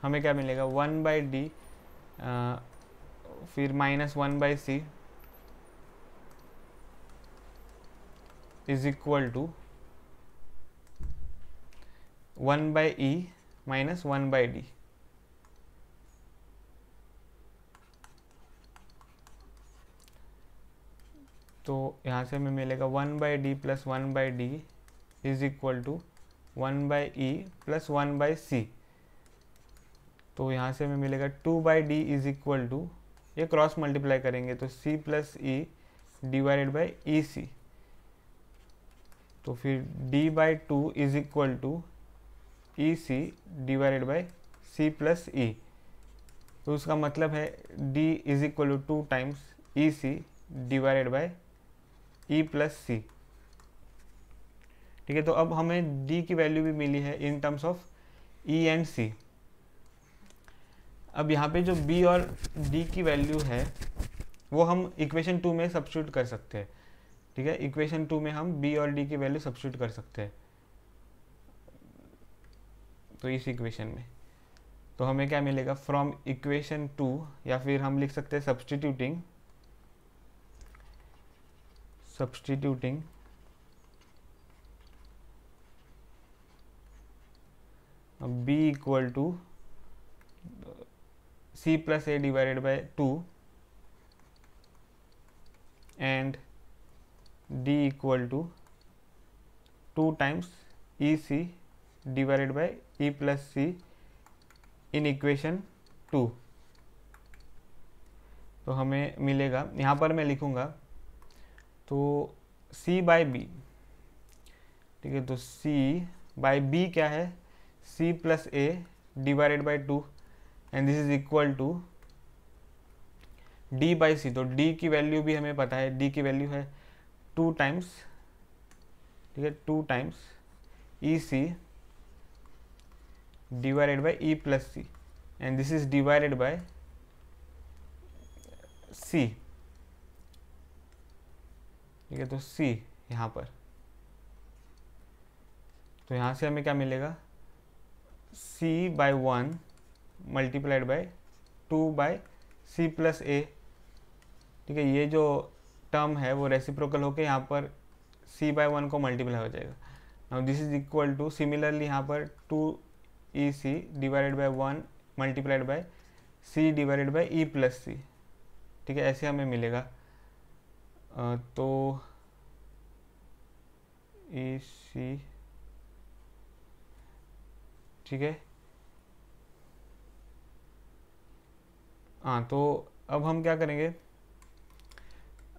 हमें क्या मिलेगा, 1 बाई डी फिर minus 1 by C is equal to 1 by E minus 1 by D. तो यहाँ से हमें मिलेगा 1 by D plus 1 by D is equal to 1 by E plus 1 by C. तो यहाँ से हमें मिलेगा 2 by D is equal to, ये क्रॉस मल्टीप्लाई करेंगे तो c plus E divided by E C. तो फिर d by 2 is equal to E C divided by C plus E. तो उसका मतलब है d is equal to 2 times E C divided by E plus C. ठीक है, तो अब हमें d की वैल्यू भी मिली है in terms of e and c। अब यहाँ पे जो b और d की वैल्यू है वो हम इक्वेशन 2 में सब्स्टिट्यूट कर सकते हैं। ठीक है, इक्वेशन 2 में हम b और d की वैल्यू सब्स्टिट्यूट कर सकते हैं। तो इस इक्वेशन में तो हमें क्या मिलेगा, फ्रॉम इक्वेशन 2, या फिर हम लिख सकते हैं substituting b equal to c plus a divided by 2 and d equal to 2 times EC divided by E plus C in equation 2। तो हमें मिलेगा, यहाँ पर मैं लिखूँगा तो C बाई बी, ठीक है, तो C बाई बी क्या है, C plus A divided by 2 and this is equal to D by C। तो D की वैल्यू भी हमें पता है, D की वैल्यू है 2 टाइम्स, ठीक है, 2 times EC divided by E plus C and this is divided by C, ठीक है, तो C यहाँ पर, तो यहाँ से हमें क्या मिलेगा, C by 1 multiplied by 2 by C plus A, ठीक है, ये जो टर्म है वो रेसिप्रोकल होके यहाँ पर C बाई 1 को मल्टीप्लाई हो जाएगा। Now this is equal to, similarly यहाँ पर 2EC divided by 1 multiplied by C divided by E plus C, ठीक है, ऐसे हमें मिलेगा। तो EC, ठीक है, हाँ, तो अब हम क्या करेंगे,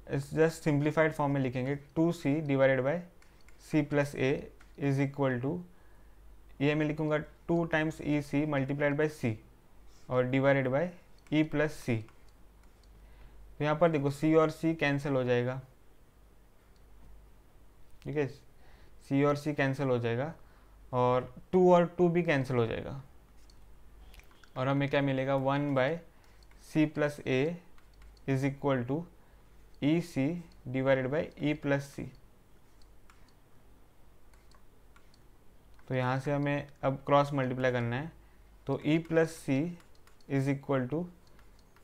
इस जस्ट सिंप्लीफाइड फॉर्म में लिखेंगे 2C divided by C plus A is equal to, ये मैं लिखूँगा 2 times EC multiplied by C और divided by E plus C। तो यहाँ पर देखो C और C कैंसिल हो जाएगा, ठीक है, C और C कैंसिल हो जाएगा और 2 और 2 भी कैंसिल हो जाएगा और हमें क्या मिलेगा, 1 by C plus A is equal to EC divided by E plus C। तो यहाँ से हमें अब क्रॉस मल्टीप्लाई करना है, तो E plus C is equal to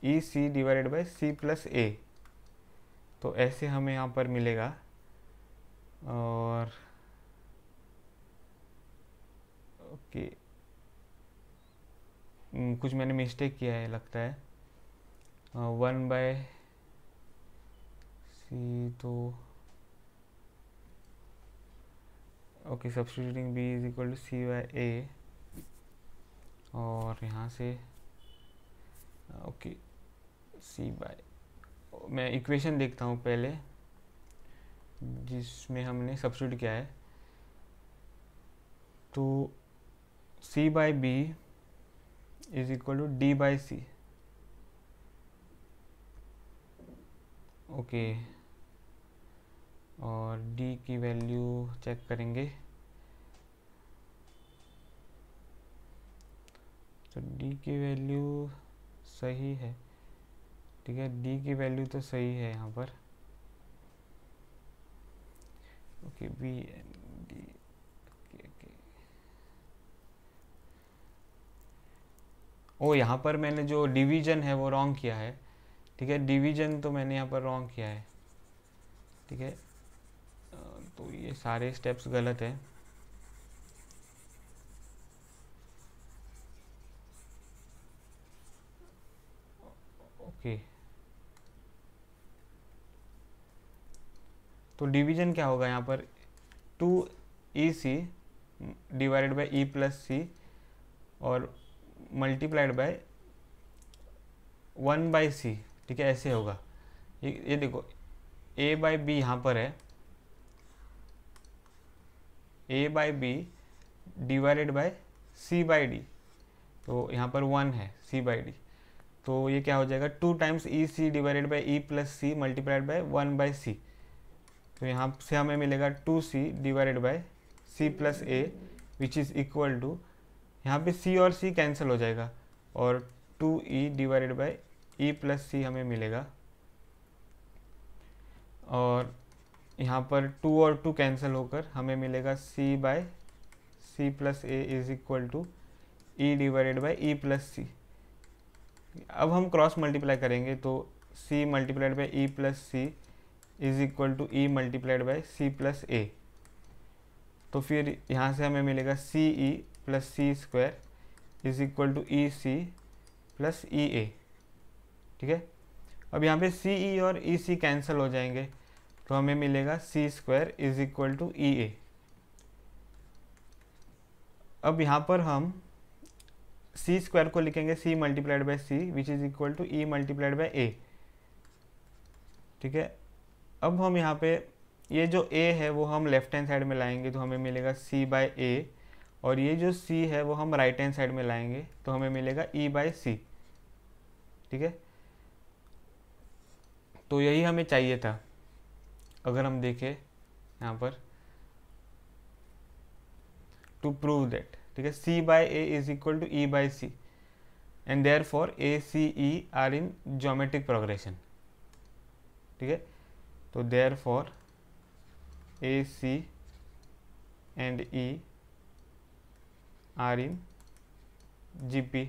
EC divided by C plus A। तो ऐसे हमें यहाँ पर मिलेगा। और ओके, कुछ मैंने मिस्टेक किया है लगता है, 1 बाय C, तो okay, substituting B is equal to C by A और यहाँ से ओके C बाय, मैं इक्वेशन देखता हूँ पहले जिसमें हमने सब्स्टिट्यूट किया है। तो C by B is equal to D by C, okay, और D की वैल्यू चेक करेंगे, तो D की वैल्यू सही है, ठीक है, D की वैल्यू तो सही है यहाँ पर, okay, B and D, okay, ओ यहाँ पर मैंने जो डिवीजन है वो रॉन्ग किया है, ठीक है, डिवीजन तो मैंने यहाँ पर रॉन्ग किया है, ठीक है, तो ये सारे स्टेप्स गलत है। ओके, तो डिवीजन क्या होगा यहाँ पर, 2EC divided by E plus C और मल्टीप्लाइड बाय 1 बाई C, ठीक है, ऐसे होगा। ये देखो A बाई बी यहाँ पर है, A by B divided by C by D, तो यहाँ पर 1 है C बाई D, तो ये क्या हो जाएगा, 2 times EC divided by E plus C multiplied by 1 by C। तो यहाँ से हमें मिलेगा 2C divided by C plus A which is equal to, यहाँ पे C और C कैंसिल हो जाएगा और 2E divided by E plus C हमें मिलेगा, और यहाँ पर 2 और 2 कैंसिल होकर हमें मिलेगा C by C plus A is equal to E divided by E plus C. अब हम क्रॉस मल्टीप्लाई करेंगे तो C multiplied by E plus C is equal to E multiplied by C plus A. तो फिर यहाँ से हमें मिलेगा C E plus C square is equal to E C plus E A. ठीक है, अब यहाँ पे सी ई और ई सी कैंसिल हो जाएंगे तो हमें मिलेगा C square is equal to E A. अब यहाँ पर हम सी स्क्वायर को लिखेंगे C multiplied by C which is equal to E multiplied by A. ठीक है, अब हम यहाँ पे ये जो a है वो हम लेफ्ट हैंड साइड में लाएंगे तो हमें मिलेगा c बाई ए, और ये जो c है वो हम राइट हैंड साइड में लाएंगे तो हमें मिलेगा e बाई सी। ठीक है, तो यही हमें चाहिए था। अगर हम देखें यहाँ पर टू प्रूव दैट, ठीक है, c by A is equal to e by C and therefore a c e are in geometric progression. ठीक है, तो therefore a c and e are in GP।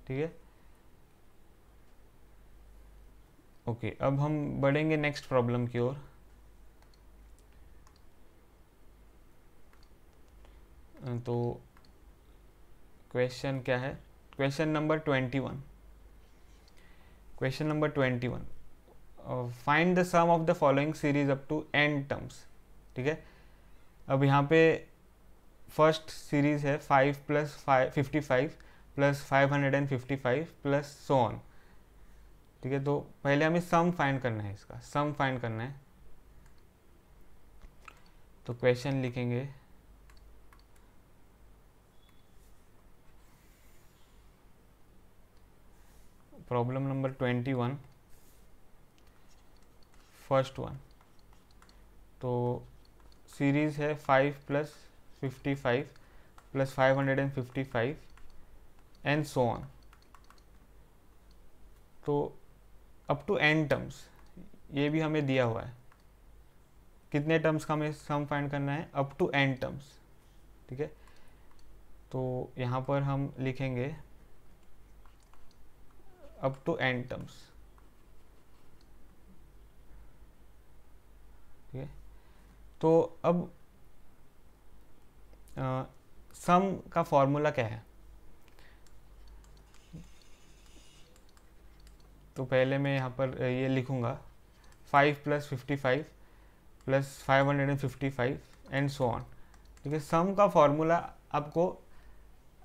ठीक है, okay, अब हम बढ़ेंगे नेक्स्ट प्रॉब्लम की ओर। तो क्वेश्चन क्या है, question number 21। Question number 21, find the sum of the following series up to n terms. ठीक है, अब यहाँ पे फर्स्ट सीरीज है 5 plus 55 plus 555 plus so on. ठीक है, तो पहले हमें सम फाइंड करना है, इसका सम फाइंड करना है। तो क्वेश्चन लिखेंगे प्रॉब्लम नंबर 21 फर्स्ट वन। तो सीरीज है 5 plus 55 plus 555 and so on. तो अप टू n टर्म्स, ये भी हमें दिया हुआ है। कितने टर्म्स का हमें सम फाइंड करना है, अप टू n टर्म्स। ठीक है, तो यहाँ पर हम लिखेंगे अप टू n टर्म्स। ठीक है, तो अब सम का फॉर्मूला क्या है। तो पहले मैं यहाँ पर ये लिखूँगा 5 plus 55 plus 555 and so on. ठीक है, सम का फॉर्मूला आपको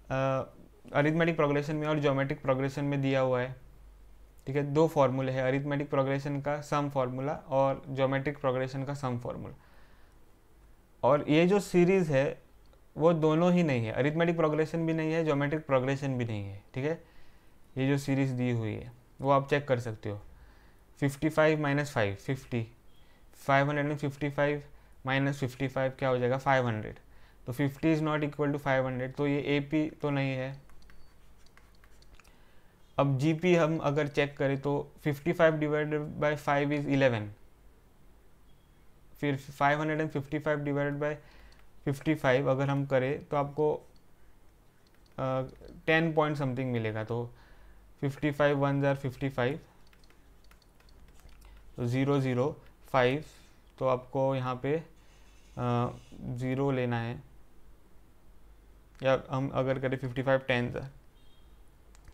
अरिथमेटिक प्रोग्रेशन में और ज्योमेट्रिक प्रोग्रेशन में दिया हुआ है। ठीक है, दो फॉर्मूले हैं, अरिथमेटिक प्रोग्रेशन का सम फॉर्मूला और ज्योमेट्रिक प्रोग्रेशन का सम फॉर्मूला। और ये जो सीरीज़ है वो दोनों ही नहीं है, अरिथमेटिक प्रोग्रेशन भी नहीं है, ज्योमेट्रिक प्रोग्रेशन भी नहीं है। ठीक है, ये जो सीरीज़ दी हुई है वो आप चेक कर सकते हो। 55 माइनस 5 50, 555 माइनस 55 क्या हो जाएगा 500। तो 50 इज़ नॉट इक्वल टू 500, तो ये AP तो नहीं है। अब GP हम अगर चेक करें तो 55 डिवाइडेड बाई 5 इज़ 11, फिर 555 डिवाइडेड बाई 55 अगर हम करें तो आपको 10 पॉइंट समथिंग मिलेगा। तो 55 1 जार 55, तो 005, तो आपको यहाँ पे 0 लेना है, या हम अगर करें 55 10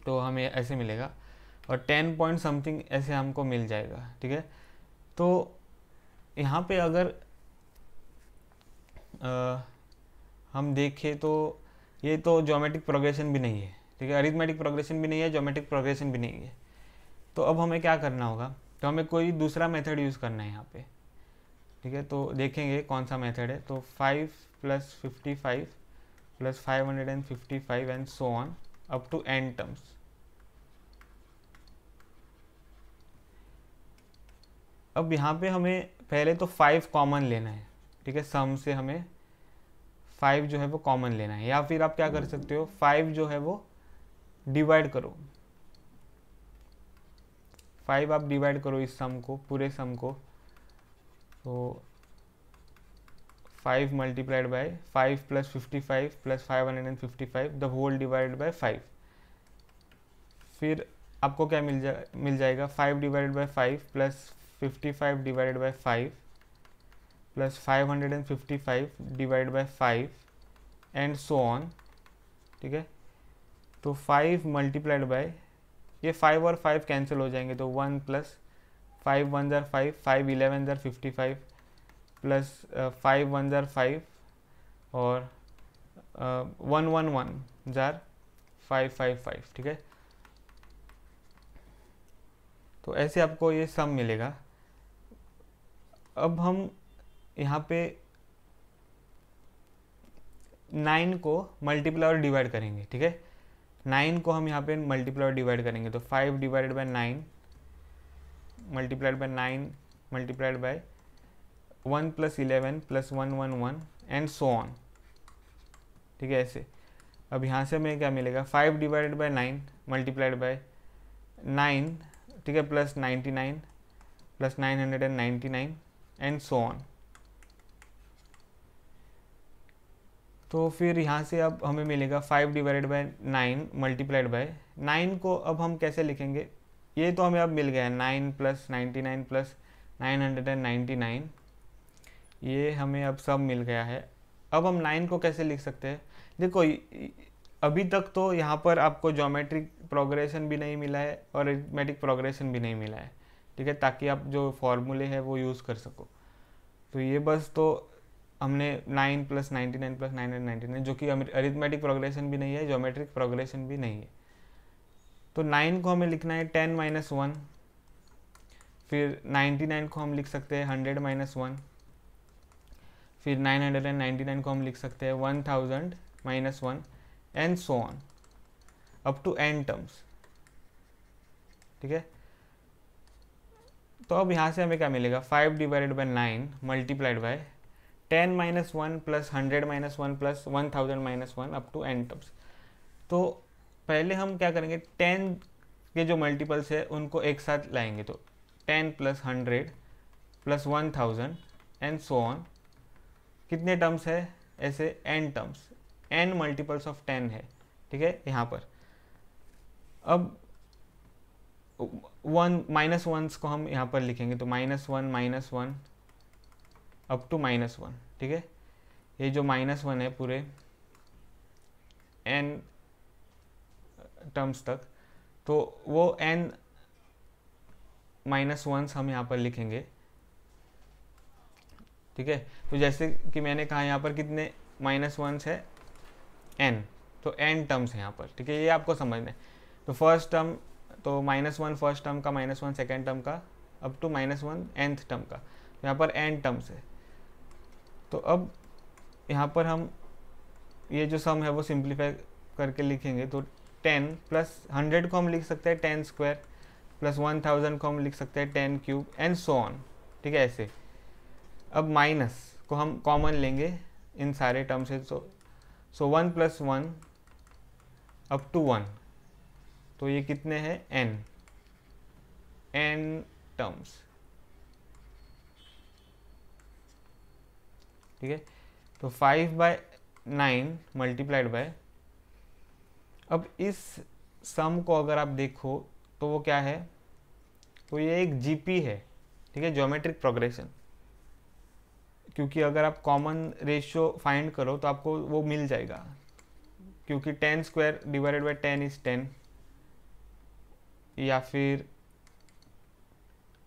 तो हमें ऐसे मिलेगा, और 10 पॉइंट समथिंग ऐसे हमको मिल जाएगा। ठीक है, तो यहाँ पे अगर हम देखें तो ये तो ज्योमेट्रिक प्रोग्रेशन भी नहीं है। ठीक है, अरिथमेटिक प्रोग्रेशन भी नहीं है, ज्योमेट्रिक प्रोग्रेशन भी नहीं है। तो अब हमें क्या करना होगा, तो हमें कोई दूसरा मेथड यूज़ करना है यहाँ पे। ठीक है, तो देखेंगे कौन सा मेथड है। तो 5 plus 55 plus 555 and so on up to n terms. अब यहाँ पे हमें पहले तो 5 कॉमन लेना है। ठीक है, सम से हमें 5 जो है वो कॉमन लेना है, या फिर आप क्या कर सकते हो 5 जो है वो डिवाइड करो, 5 आप डिवाइड करो इस सम को, पूरे सम को। तो 5 multiplied by 5 plus 55 plus 555 the whole divided by 5। फिर आपको क्या मिल जाएगा 5 divided by 5 plus 55 divided by 5 plus 555 divided by 5 and so on. ठीक है, तो 5 मल्टीप्लाइड बाय, ये 5 और 5 कैंसिल हो जाएंगे, तो 1 plus 5 1 jar 5, 5 11 jar 55 plus 5 1 jar 5 और 1 1 1 जार 5 5 5। ठीक है, तो ऐसे आपको ये सम मिलेगा। अब हम यहाँ पे 9 को मल्टीप्लाई और डिवाइड करेंगे। ठीक है, 9 को हम यहाँ पे मल्टीप्लाई और डिवाइड करेंगे, तो 5 divided by 9 multiplied by 9 multiplied by 1 plus 11 plus 1 1 1 and so on. ठीक है, ऐसे। अब यहाँ से हमें क्या मिलेगा 5 डिवाइडेड बाय 9 मल्टीप्लाइड बाय 9, ठीक है, plus 99 plus 999 and so on. तो फिर यहाँ से अब हमें मिलेगा 5 डिवाइडेड बाय 9 मल्टीप्लाइड बाय 9 को अब हम कैसे लिखेंगे, ये तो हमें अब मिल गया है 9 प्लस 99 प्लस 999, ये हमें अब सब मिल गया है। अब हम 9 को कैसे लिख सकते हैं, देखो अभी तक तो यहाँ पर आपको ज्योमेट्रिक प्रोग्रेशन भी नहीं मिला है और अरिथमेटिक प्रोग्रेशन भी नहीं मिला है। ठीक है, ताकि आप जो फॉर्मूले हैं वो यूज़ कर सको। तो ये बस तो हमने 9 प्लस 99 प्लस 999, जो कि अरिथमेटिक प्रोग्रेशन भी नहीं है, ज्योमेट्रिक प्रोग्रेशन भी नहीं है। तो 9 को हमें लिखना है 10 माइनस 1, फिर 99 को हम लिख सकते हैं 100 माइनस 1, फिर 999 को हम लिख सकते हैं 1000 minus 1 and so on up to n terms. ठीक है, तो अब यहाँ से हमें क्या मिलेगा 5 divided by 9 multiplied by 10 minus 1 plus 100 minus 1 plus 1000 minus 1 up to n terms. तो पहले हम क्या करेंगे 10 के जो मल्टीपल्स है उनको एक साथ लाएंगे, तो 10 plus 100 plus 1000 and so on. कितने टर्म्स है ऐसे n terms, n multiples of 10 है। ठीक है, यहाँ पर अब 1 माइनस 1 को हम यहाँ पर लिखेंगे, तो माइनस वन अप टू -1। ठीक है, ये जो -1 है पूरे n टर्म्स तक, तो वो n -1 हम यहाँ पर लिखेंगे। ठीक है, तो जैसे कि मैंने कहा यहाँ पर कितने -1 है n, तो n टर्म्स है यहाँ पर। ठीक है, ये आपको समझना है। तो फर्स्ट टर्म तो -1 फर्स्ट टर्म का, -1 सेकेंड टर्म का, अप टू -1 nth टर्म का, तो यहाँ पर n टर्म्स है। तो अब यहाँ पर हम ये जो सम है वो सिंप्लीफाई करके लिखेंगे, तो 10 प्लस 100 को हम लिख सकते हैं 10 स्क्वायर प्लस 1000 को हम लिख सकते हैं 10 क्यूब एंड सो ऑन। ठीक है, ऐसे। अब माइनस को हम कॉमन लेंगे इन सारे टर्म से, सो 1 प्लस 1 अप टू 1, तो ये कितने हैं n टर्म्स। ठीक है, तो 5 बाय 9 मल्टीप्लाइड बाय, अब इस सम को अगर आप देखो तो वो क्या है, तो ये एक जीपी है। ठीक है, ज्योमेट्रिक प्रोग्रेशन, क्योंकि अगर आप कॉमन रेशियो फाइंड करो तो आपको वो मिल जाएगा, क्योंकि 10 स्क्वायर डिवाइडेड बाय 10 इज 10, या फिर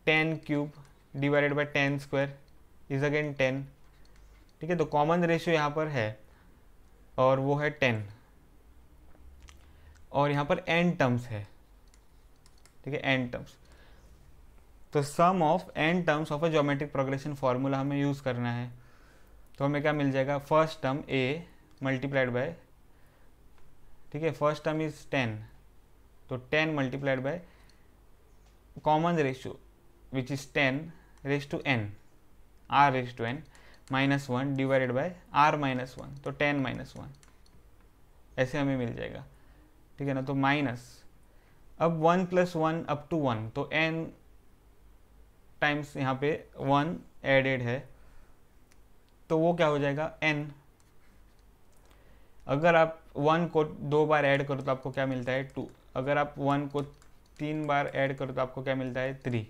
10 cube divided by 10 square is again 10। ठीक है, तो कॉमन रेशियो यहाँ पर है और वो है 10, और यहाँ पर n टर्म्स है। ठीक है, n टर्म्स, तो sum of n terms of a geometric progression formula हमें यूज़ करना है। तो हमें क्या मिल जाएगा, first term a multiplied by, ठीक है, फर्स्ट टर्म इज 10, तो 10 multiplied by common ratio which is 10 raise to n, r raise to n -1 divided by r -1, तो 10 -1 ऐसे हमें मिल जाएगा। ठीक है ना, तो माइनस, अब 1 प्लस 1 अप टू 1, तो n टाइम्स यहाँ पे 1 एडेड है, तो वो क्या हो जाएगा n। अगर आप 1 को 2 बार ऐड करो तो आपको क्या मिलता है 2। अगर आप 1 को 3 बार ऐड करो तो आपको क्या मिलता है 3।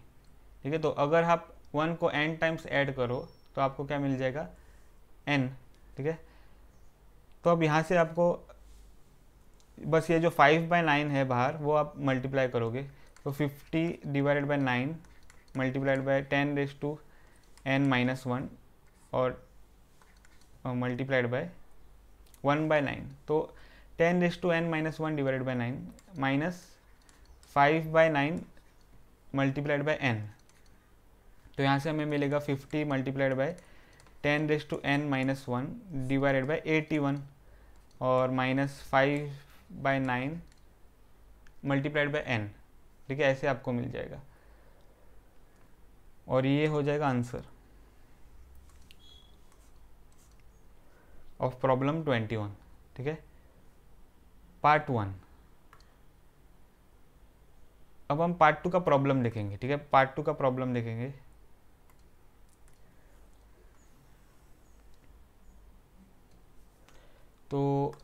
ठीक है, तो अगर आप 1 को n टाइम्स ऐड करो तो आपको क्या मिल जाएगा n। ठीक है, तो अब यहाँ से आपको बस ये जो 5/9 है बाहर वो आप मल्टीप्लाई करोगे, तो 50 divided by 9 multiplied by 10⁻n−1 और मल्टीप्लाइड बाय 1/9, तो 10⁻n−1 divided by 9 minus 5/9 multiplied by n। तो यहाँ से हमें मिलेगा 50 multiplied by 10⁻n−1 divided by 81 और माइनस 5/9 मल्टीप्लाइड बाय n। ठीक है, ऐसे आपको मिल जाएगा और ये हो जाएगा आंसर ऑफ प्रॉब्लम 21। ठीक है, पार्ट 1। अब हम पार्ट 2 का प्रॉब्लम देखेंगे। ठीक है, पार्ट 2 का प्रॉब्लम देखेंगे। तो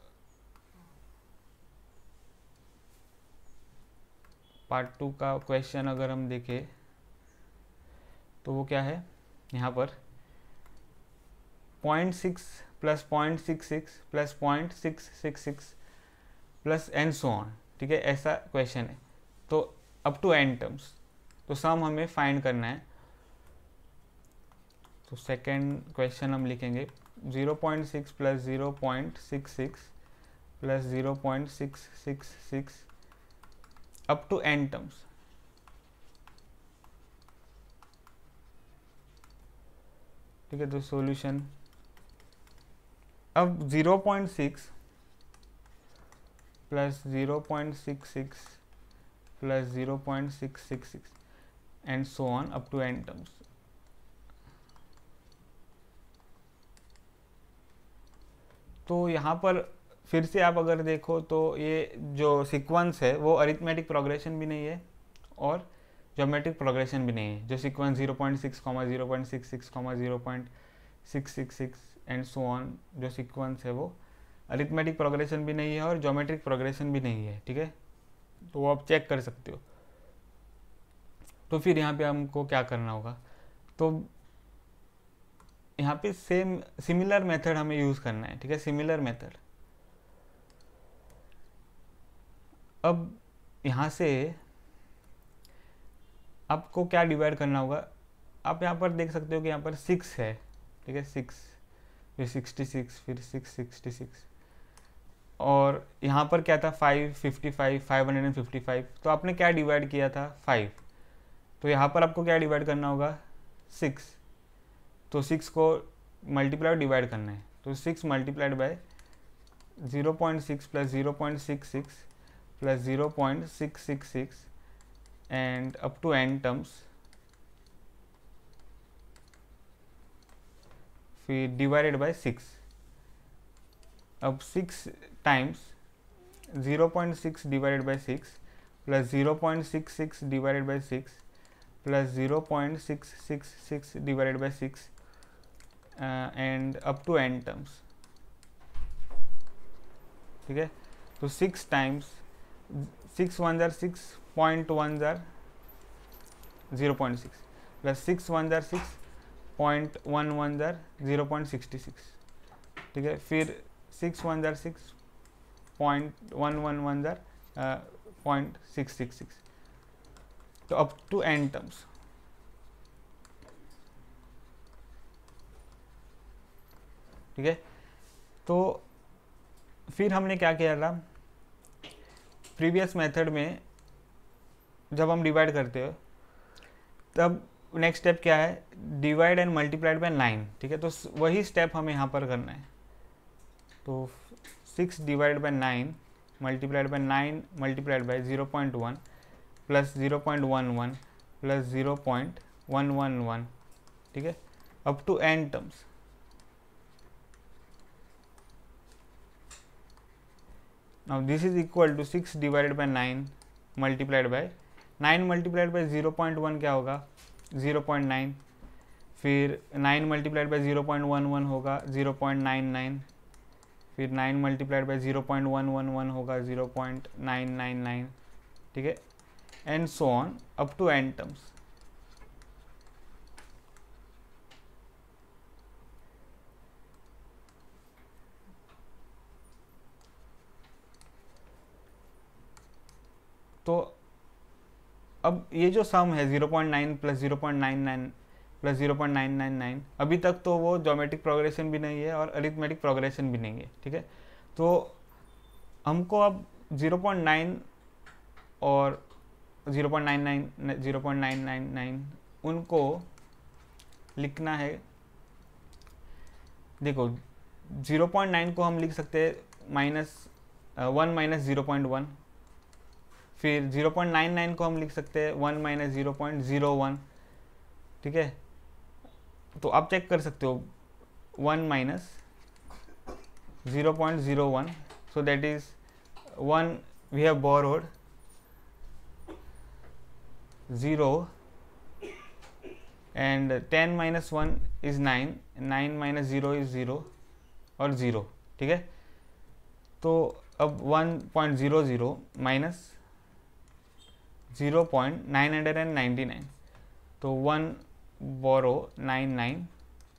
पार्ट 2 का क्वेश्चन अगर हम देखें तो वो क्या है, यहाँ पर 0.6 plus 0.66 plus 0.666 plus and so on. ठीक है, ऐसा क्वेश्चन है, तो अप टू n टर्म्स, तो सम हमें फाइंड करना है। तो सेकेंड क्वेश्चन हम लिखेंगे 0.6 plus 0.66 plus 0.666 up to n terms. ठीक है, तो सॉल्यूशन अब 0.6 plus 0.66 plus 0.666 and so on up to n terms. तो यहाँ पर फिर से आप अगर देखो तो ये जो सीक्वेंस है वो अरिथमेटिक प्रोग्रेशन भी नहीं है और ज्योमेट्रिक प्रोग्रेशन भी नहीं है। जो सीक्वेंस 0.6, 0.66, 0.666 एंड सो ऑन जो सीक्वेंस है वो अरिथमेटिक प्रोग्रेशन भी नहीं है और ज्योमेट्रिक प्रोग्रेशन भी नहीं है। ठीक है, तो वो आप चेक कर सकते हो। तो फिर यहाँ पे हमको क्या करना होगा, तो यहाँ पे सिमिलर मेथड हमें यूज़ करना है। ठीक है, सिमिलर मेथड। अब यहाँ से आपको क्या डिवाइड करना होगा, आप यहाँ पर देख सकते हो कि यहाँ पर 6 है। ठीक है, 6 फिर 66 फिर 666 और यहाँ पर क्या था 555 555। तो आपने क्या डिवाइड किया था 5, तो यहाँ पर आपको क्या डिवाइड करना होगा 6। तो 6 को मल्टीप्लाई और डिवाइड करना है, तो 6 multiplied by 0.6 plus 0.66 plus 0.666 and up to n terms, फिर डिवाइडेड बाय 6। अब 6 times 0.6 divided by 6 plus 0.66 divided by 6 plus 0.666 divided by 6 and up to n terms. ठीक है, तो 6 टाइम्स 6 1 जार 6 0.1 जार 0.6 प्लस 6 1 जार 6 0.11 जार 0.66। ठीक है, फिर 6 1 जार 6 0.111 जार 0.666, तो अप टू n टर्म्स। ठीक है, तो फिर हमने क्या किया था प्रीवियस मेथड में, जब हम डिवाइड करते हो तब नेक्स्ट स्टेप क्या है, डिवाइड एंड मल्टीप्लाइड बाय 9। ठीक है, तो वही स्टेप हमें यहाँ पर करना है। तो 6 divide by 9 multiplied by 9 multiplied by 0.1 plus 0.11 plus 0.111। ठीक है, up to n terms. Now this is equal to 6 divided by 9 multiplied by 9 multiplied by 0.1 क्या होगा 0.9, फिर 9 मल्टीप्लाइड बाई 0.11 होगा 0.99, फिर 9 मल्टीप्लाइड बाई 0.111 होगा 0.999, ठीक है, and so on up to n terms. तो अब ये जो सम है 0.9 प्लस 0.99 प्लस 0.999, अभी तक तो वो ज्योमेट्रिक प्रोग्रेशन भी नहीं है और अरिथमेटिक प्रोग्रेशन भी नहीं है, ठीक है। तो हमको अब 0.9 और 0.99 0.999 उनको लिखना है। देखो 0.9 को हम लिख सकते हैं -1 माइनस 0.1, फिर 0.99 को हम लिख सकते हैं 1 माइनस 0.01, ठीक है। तो आप चेक कर सकते हो 1 minus 0.01, so that is 1 we have borrowed, 0 and 10 minus 1 is 9, 9 minus 0 is 0 और 0, ठीक है। तो अब 1.00 माइनस 0.999, तो 1 बोरो 99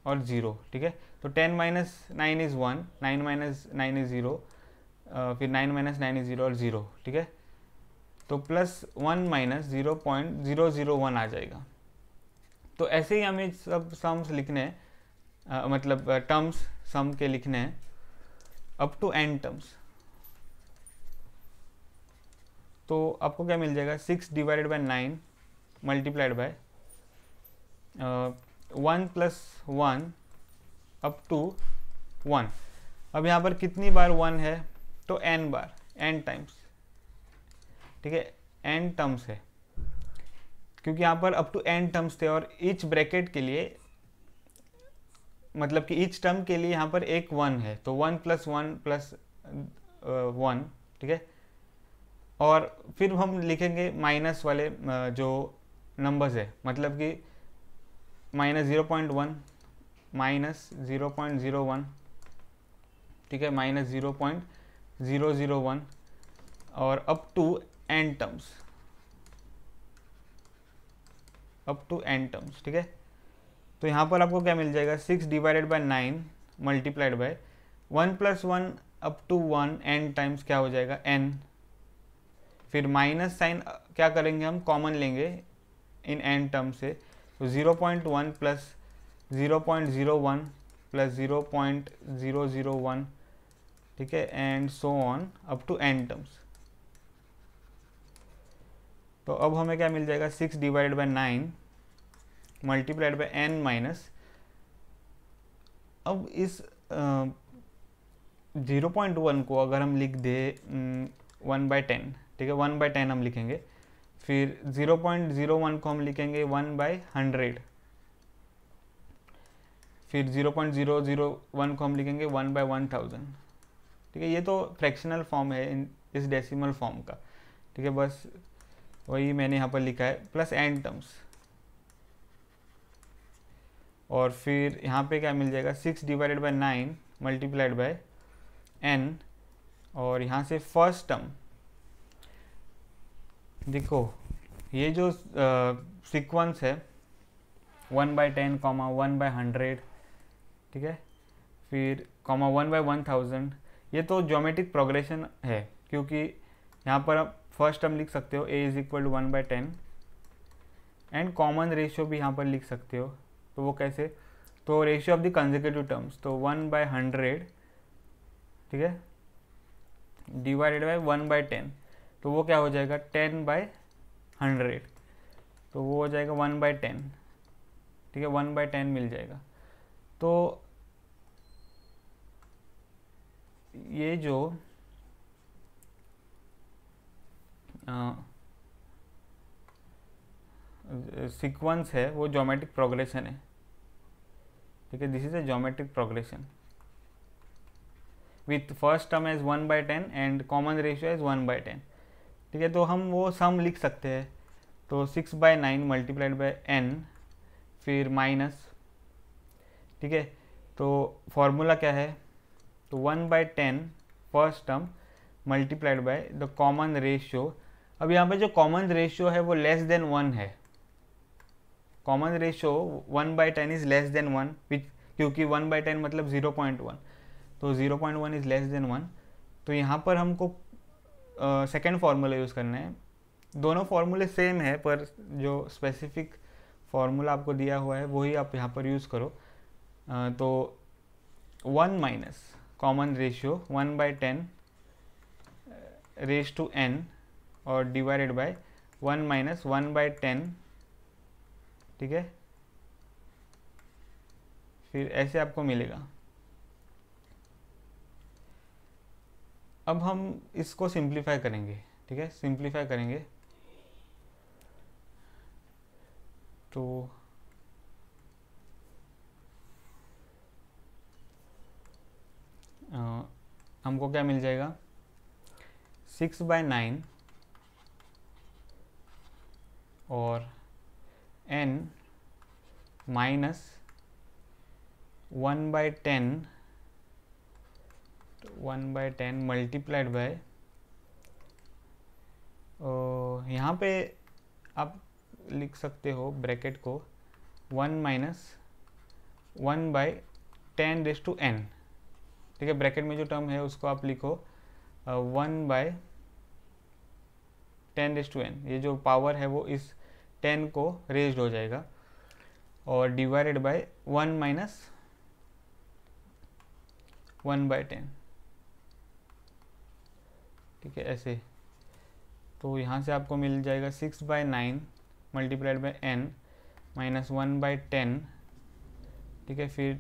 और 0, ठीक है। तो 10 माइनस 9 इज़ 1, 9 माइनस 9 इज़ 0, फिर 9 माइनस 9 इज़ 0 और 0, ठीक है। तो प्लस 1 माइनस 0.001 आ जाएगा। तो ऐसे ही हमें सब सम्स लिखने हैं, मतलब टर्म्स सम के लिखने हैं अप टू n टर्म्स। तो आपको क्या मिल जाएगा 6 divided by 9 multiplied by 1 plus 1 up to 1। अब यहाँ पर कितनी बार 1 है, तो n बार, n टाइम्स, ठीक है, n टर्म्स है, क्योंकि यहाँ पर अप टू n टर्म्स थे और ईच ब्रैकेट के लिए, मतलब कि ईच टर्म के लिए यहाँ पर एक 1 है, तो 1 प्लस 1 प्लस 1, ठीक है। और फिर हम लिखेंगे माइनस वाले जो नंबर्स है, मतलब कि माइनस 0.1 माइनस 0.01, ठीक है, माइनस 0.001 और up to n terms, up to n terms, ठीक है। तो यहाँ पर आपको क्या मिल जाएगा 6 divided by 9 multiplied by 1 plus 1 up to 1 n times क्या हो जाएगा n, फिर माइनस साइन क्या करेंगे हम, कॉमन लेंगे इन n टर्म से, तो 0.1 प्लस 0.01 प्लस 0.001, ठीक है, and so on up to n terms. तो अब हमें क्या मिल जाएगा 6 divided by 9 multiplied by n minus, अब इस 0.1 को अगर हम लिख दे 1/10, ठीक है, 1/10 हम लिखेंगे, फिर 0.01 को हम लिखेंगे 1/100, फिर 0.001 को हम लिखेंगे 1/1000, ठीक है। ये तो फ्रैक्शनल फॉर्म है इस डेसिमल फॉर्म का, ठीक है, बस वही मैंने यहाँ पर लिखा है, प्लस n टर्म्स। और फिर यहाँ पे क्या मिल जाएगा 6 divided by 9 multiplied by n, और यहाँ से फर्स्ट टर्म देखो, ये जो सीक्वेंस है 1/10, 1/100, ठीक है, फिर 1/1000, ये तो ज्योमेट्रिक प्रोग्रेशन है, क्योंकि यहाँ पर आप फर्स्ट टर्म लिख सकते हो a is equal to 1/10 and common ratio भी यहाँ पर लिख सकते हो। तो वो कैसे, तो ratio of the consecutive terms, तो 1/100, ठीक है, डिवाइडेड बाय 1/10, तो वो क्या हो जाएगा 10/100, तो वो हो जाएगा 1/10, ठीक है, 1/10 मिल जाएगा। तो ये जो सीक्वेंस है वो ज्योमेट्रिक प्रोग्रेशन है, ठीक है, this is a geometric progression with first term as 1/10 and common ratio as 1/10, ठीक है। तो हम वो सम लिख सकते हैं, तो 6/9 मल्टीप्लाइड बाय n, फिर माइनस ठीक है। तो फॉर्मूला क्या है, तो 1/10 first term multiplied by the common ratio. अब यहाँ पे जो कॉमन रेशियो है वो लेस देन 1 है, common ratio 1/10 is less than 1, क्योंकि 1/10 मतलब 0.1, तो 0.1 इज लेस देन 1। तो यहाँ पर हमको सेकेंड फार्मूला यूज़ करना है। दोनों फार्मूले सेम है, पर जो स्पेसिफिक फार्मूला आपको दिया हुआ है वही आप यहाँ पर यूज़ करो। तो 1 minus common ratio 1/10 raise to n और डिवाइडेड बाय 1 माइनस 1/10, ठीक है। फिर ऐसे आपको मिलेगा। अब हम इसको सिंप्लीफाई करेंगे, ठीक है, सिंप्लीफाई करेंगे तो हमको क्या मिल जाएगा, 6/9 और n माइनस 1/10 मल्टीप्लाइड बाय, यहाँ पे आप लिख सकते हो ब्रैकेट को 1 माइनस 1/10 रेज टू n, ठीक है। ब्रैकेट में जो टर्म है उसको आप लिखो 1/10 रेज टू n, ये जो पावर है वो इस 10 को रेज्ड हो जाएगा, और डिवाइडेड बाय 1 माइनस 1/10, ठीक है, ऐसे। तो यहाँ से आपको मिल जाएगा 6/9 मल्टीप्लाइड बाय n माइनस 1/10, ठीक है। फिर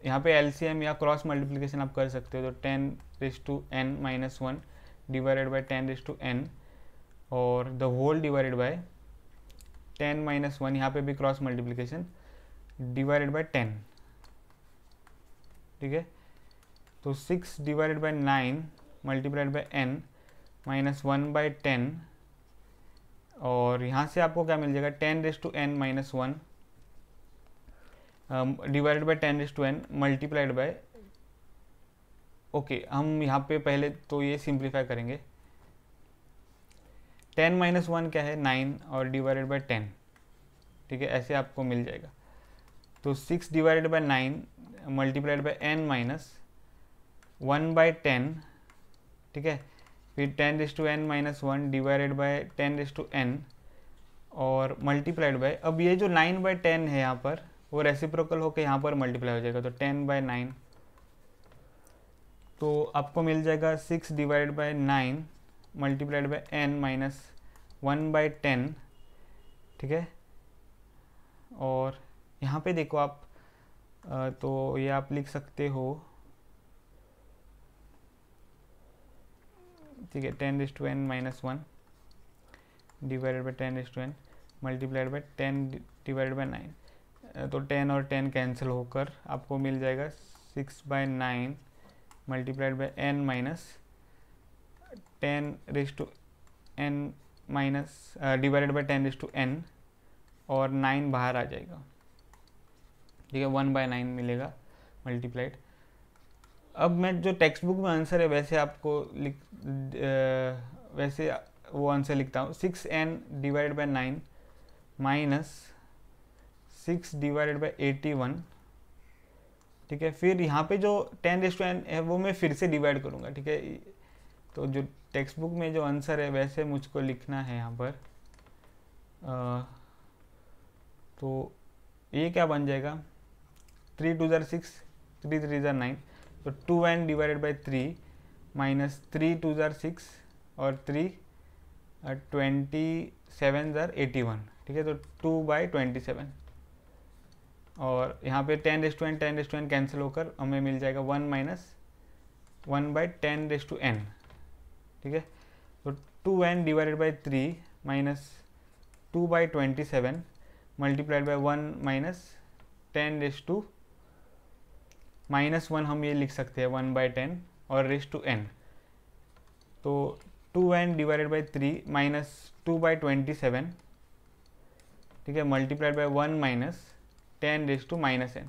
यहाँ पे एलसीएम या क्रॉस मल्टीप्लिकेशन आप कर सकते हो, तो 10 raise to n minus 1 divided by 10 raise to n और the whole divided by 10 minus 1, यहाँ पे भी क्रॉस मल्टीप्लिकेशन, डिवाइडेड बाय 10, ठीक है। तो 6 divided by 9 multiplied by n minus 1/10, और यहाँ से आपको क्या मिल जाएगा 10 raise to n minus 1 divided by 10 raise to n multiplied by, okay, हम यहाँ पे पहले तो ये सिंप्लीफाई करेंगे। 10 माइनस 1 क्या है, 9 और डिवाइडेड बाय 10, ठीक है, ऐसे आपको मिल जाएगा। तो 6 divided by 9 multiplied by n minus 1/10, ठीक है। फिर 10 raise to n minus 1 divided by 10 raise to n और मल्टीप्लाइड बाय, अब ये जो 9/10 है यहाँ पर वो रेसिप्रोकल होकर यहाँ पर मल्टीप्लाई हो जाएगा, तो 10/9, तो आपको मिल जाएगा 6 divided by 9 multiplied by n minus 1/10, ठीक है। और यहाँ पे देखो आप, तो ये आप लिख सकते हो, ठीक है, 10 raise to n minus 1 divided by 10 raise to n multiplied by 10 divided by 9, तो 10 और 10 कैंसिल होकर आपको मिल जाएगा 6/9 multiplied by n minus 10 raise to n minus divided by 10 raise to n और 9 बाहर आ जाएगा, ठीक है, 1/9 मिलेगा मल्टीप्लाइड। अब मैं जो टेक्स्ट बुक में आंसर है वैसे आपको वैसे वो आंसर लिखता हूँ, 6n divided by 9 minus 6 divided bye 81, ठीक है। फिर यहाँ पे जो 10 रेज टू n है वो मैं फिर से डिवाइड करूँगा, ठीक है। तो जो टेक्स्ट बुक में जो आंसर है वैसे मुझको लिखना है यहाँ पर। तो ये क्या बन जाएगा, 3 2 ज़ार 6, 3 3 ज़ार 9, तो 2n डिवाइडेड बाई 3 माइनस 3 2 ज़ार 6 और 3 27 ज़ार 81, ठीक है। तो 2/27 और यहाँ पे 10 raise to n 10 raise to n cancel होकर हमें मिल जाएगा 1 माइनस 1/10 रेज टू n, ठीक है। तो 2n divided by 3 minus 2/27 multiplied by 1 minus 10 raise to -1, हम ये लिख सकते हैं 1/10 और रेज टू n। तो 2n डिवाइडेड बाई 3 माइनस 2/27, ठीक है, multiplied by 1 minus 10 raise to -n।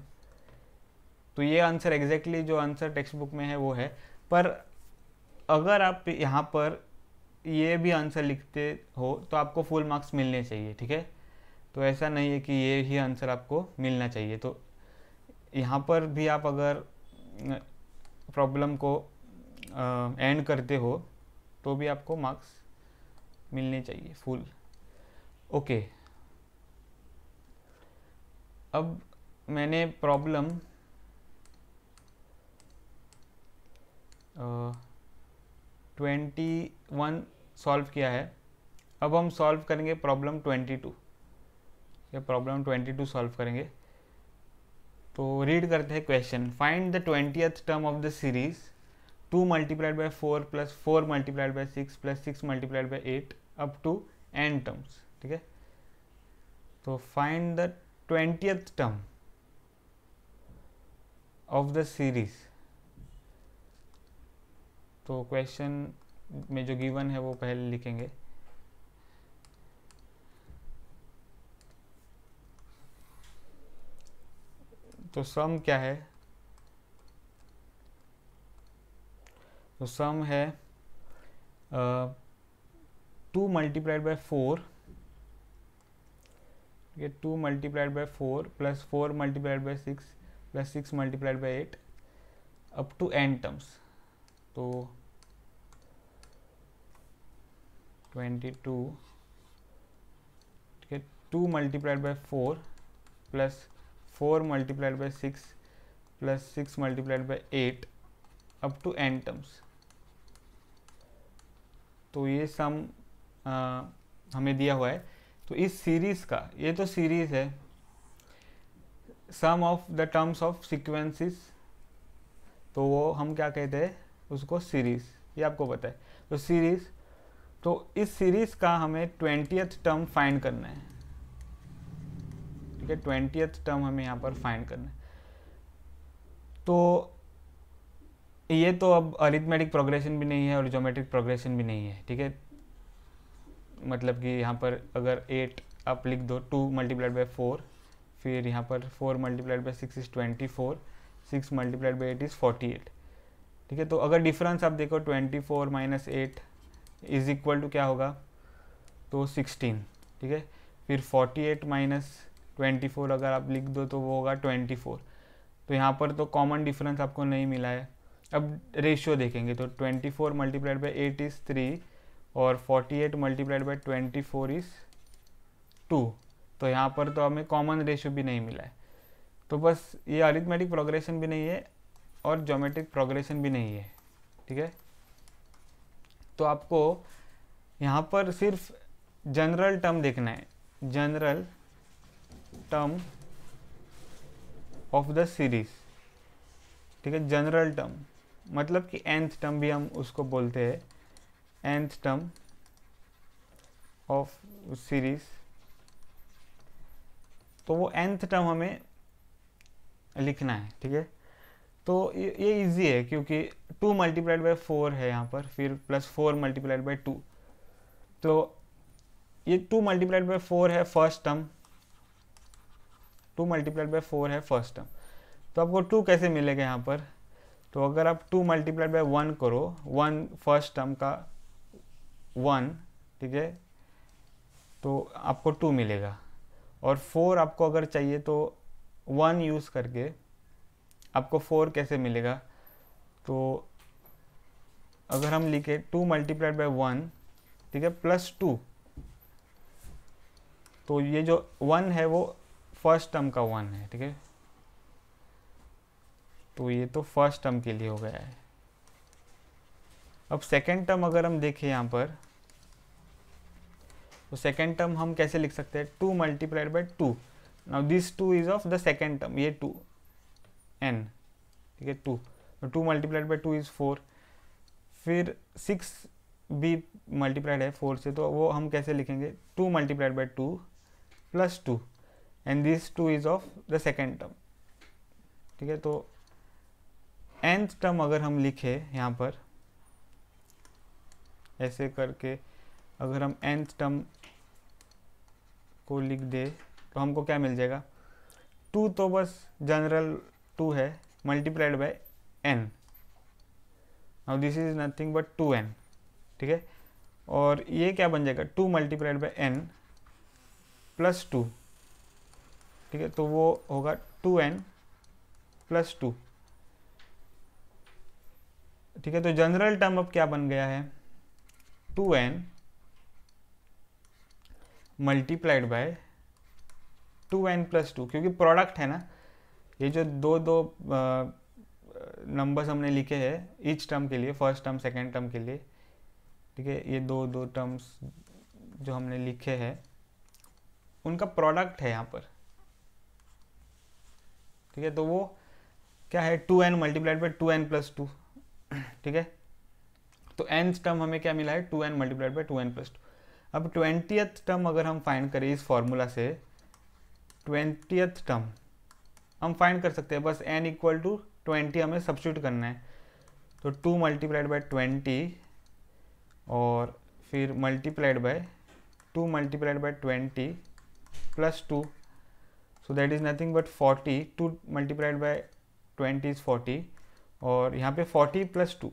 तो ये आंसर एग्जैक्टली जो आंसर टेक्स्ट बुक में है वो है। पर अगर आप यहाँ पर ये भी आंसर लिखते हो तो आपको फुल मार्क्स मिलने चाहिए, ठीक है। तो ऐसा नहीं है कि ये ही आंसर आपको मिलना चाहिए। तो यहाँ पर भी आप अगर प्रॉब्लम को एंड करते हो तो भी आपको मार्क्स मिलने चाहिए फुल। ओके, अब मैंने प्रॉब्लम 21 सॉल्व किया है। अब हम सॉल्व करेंगे प्रॉब्लम 22। ये प्रॉब्लम 22 सॉल्व करेंगे। तो रीड करते हैं question. Find the 20th term of the series 2 multiplied by 4 plus 4 multiplied by 6 plus 6 multiplied by 8 up to n terms, ठीक है। तो find the 20th term of the series. तो question में जो गिवन है वो पहले लिखेंगे। तो सम क्या है? तो सम है 2 मल्टीप्लाइड बाय 4, ये 2 multiplied by 4 plus 4 multiplied by 6 plus 6 multiplied by 8 up to n terms. तो 22, ठीक है, 2 multiplied by 4 plus 4 multiplied by 6 plus 6 multiplied by 8 up to n terms. तो ये सम हमें दिया हुआ है। तो इस सीरीज का, ये तो सीरीज है, sum of the terms of sequences, तो वो हम क्या कहते हैं उसको? सीरीज। ये आपको पता है। तो सीरीज, तो इस सीरीज का हमें 20th टर्म फाइंड करना है, ठीक है। 20th टर्म हमें यहाँ पर फाइंड करना है। तो ये तो अब अरिथमेटिक प्रोग्रेशन भी नहीं है और ज्योमेट्रिक प्रोग्रेशन भी नहीं है, ठीक है। मतलब कि यहाँ पर अगर 8 आप लिख दो, 2 मल्टीप्लाइड बाय 4, फिर यहाँ पर 4 multiplied by 6 is 24, 6 multiplied by 8 is 48, ठीक है। तो अगर डिफरेंस आप देखो 24 माइनस 8 इज इक्वल टू क्या होगा? तो 16, ठीक है। फिर 48 माइनस 24 अगर आप लिख दो तो वो होगा 24। तो यहाँ पर तो कॉमन डिफरेंस आपको नहीं मिला है। अब रेशियो देखेंगे तो 24 मल्टीप्लाइड बाई 8 इज़ 3 और 48 मल्टीप्लाइड बाई 24 इज़ 2। तो यहाँ पर तो हमें कॉमन रेशियो भी नहीं मिला है। तो बस ये अरिथमेटिक प्रोग्रेशन भी नहीं है और ज्योमेट्रिक प्रोग्रेशन भी नहीं है, ठीक है। तो आपको यहाँ पर सिर्फ जनरल टर्म देखना है, general term of the series, ठीक है। जनरल टर्म मतलब कि nth टर्म भी हम उसको बोलते हैं, nth टर्म ऑफ सीरीज। तो वो nth टर्म हमें लिखना है, ठीक है। तो ये इजी है क्योंकि 2 मल्टीप्लाइड बाई 4 है यहाँ पर, फिर प्लस 4 मल्टीप्लाइड बाई 2। तो ये 2 मल्टीप्लाइड बाई 4 है फर्स्ट टर्म, 2 मल्टीप्लाइड बाई 4 है फर्स्ट टर्म। तो आपको 2 कैसे मिलेगा यहाँ पर? तो अगर आप 2 मल्टीप्लाइड बाई 1 करो, 1 फर्स्ट टर्म का 1, ठीक है, तो आपको 2 मिलेगा। और 4 आपको अगर चाहिए तो 1 यूज़ करके आपको 4 कैसे मिलेगा? तो अगर हम लिखे 2 मल्टीप्लाइड बाई 1, ठीक है, प्लस 2, तो ये जो 1 है वो फर्स्ट टर्म का 1 है, ठीक है। तो ये तो फर्स्ट टर्म के लिए हो गया है। अब सेकेंड टर्म अगर हम देखें यहाँ पर, तो सेकेंड टर्म हम कैसे लिख सकते हैं? 2 multiplied by 2। Now this 2 is of the second term, ये 2 n, ठीक है, 2। 2 मल्टीप्लाइड बाई 2 इज 4। फिर 6 भी मल्टीप्लाइड है 4 से, तो वो हम कैसे लिखेंगे? 2 multiplied by 2 plus 2 and this 2 is of the second term, ठीक है। तो nth टर्म अगर हम लिखे यहाँ पर ऐसे करके, अगर हम nth टर्म को लिख दे तो हमको क्या मिल जाएगा? 2 तो बस जनरल 2 है, multiplied by n। Now this is nothing but 2n, ठीक है। और ये क्या बन जाएगा, 2 मल्टीप्लाइड बाय n प्लस 2, ठीक है। तो वो होगा 2n प्लस 2, ठीक है। तो जनरल टर्म अब क्या बन गया है, 2n multiplied by 2n plus 2, क्योंकि प्रोडक्ट है ना, ये जो दो दो नंबर्स हमने लिखे हैं ईच टर्म के लिए, फर्स्ट टर्म सेकेंड टर्म के लिए, ठीक है। ये दो दो टर्म्स जो हमने लिखे हैं उनका प्रोडक्ट है यहाँ पर, ठीक है। तो वो क्या है, 2n multiplied by 2n plus 2, ठीक है। तो n टर्म हमें क्या मिला है, 2n multiplied by 2n plus 2। अब 20th टर्म अगर हम फाइंड करें इस फॉर्मूला से, 20th टर्म हम फाइंड कर सकते हैं, बस n इक्वल टू 20 हमें सब्स्टिट्यूट करना है। तो 2 मल्टीप्लाइड बाय 20 और फिर multiplied by 2 multiplied bye 20 plus 2, so that is nothing but 40। 2 multiplied bye 20 is 40, और यहाँ पे 40 प्लस 2,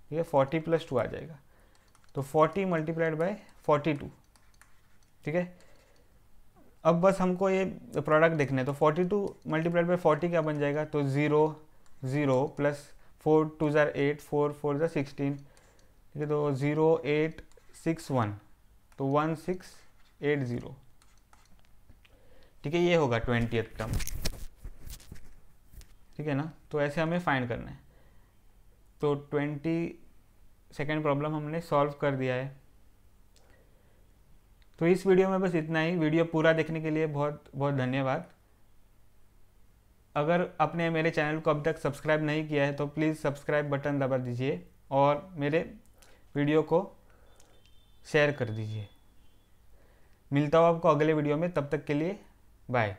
ठीक है, 40 प्लस 2 आ जाएगा। तो 40 मल्टीप्लाइड बाय 42, ठीक है। अब बस हमको ये प्रोडक्ट देखना है। तो 42 मल्टीप्लाइड बाय 40 क्या बन जाएगा, तो 0 0 प्लस 4 2 ज़ार 8, 4 4 ज़ार 16, ठीक है। तो 0 8 6 1, तो 1680, ठीक है। ये होगा 20th टर्म, ठीक है ना। तो ऐसे हमें फाइंड करना है। तो 22nd प्रॉब्लम हमने सॉल्व कर दिया है। तो इस वीडियो में बस इतना ही। वीडियो पूरा देखने के लिए बहुत बहुत धन्यवाद। अगर आपने मेरे चैनल को अब तक सब्सक्राइब नहीं किया है तो प्लीज़ सब्सक्राइब बटन दबा दीजिए और मेरे वीडियो को शेयर कर दीजिए। मिलता हूँ आपको अगले वीडियो में, तब तक के लिए बाय।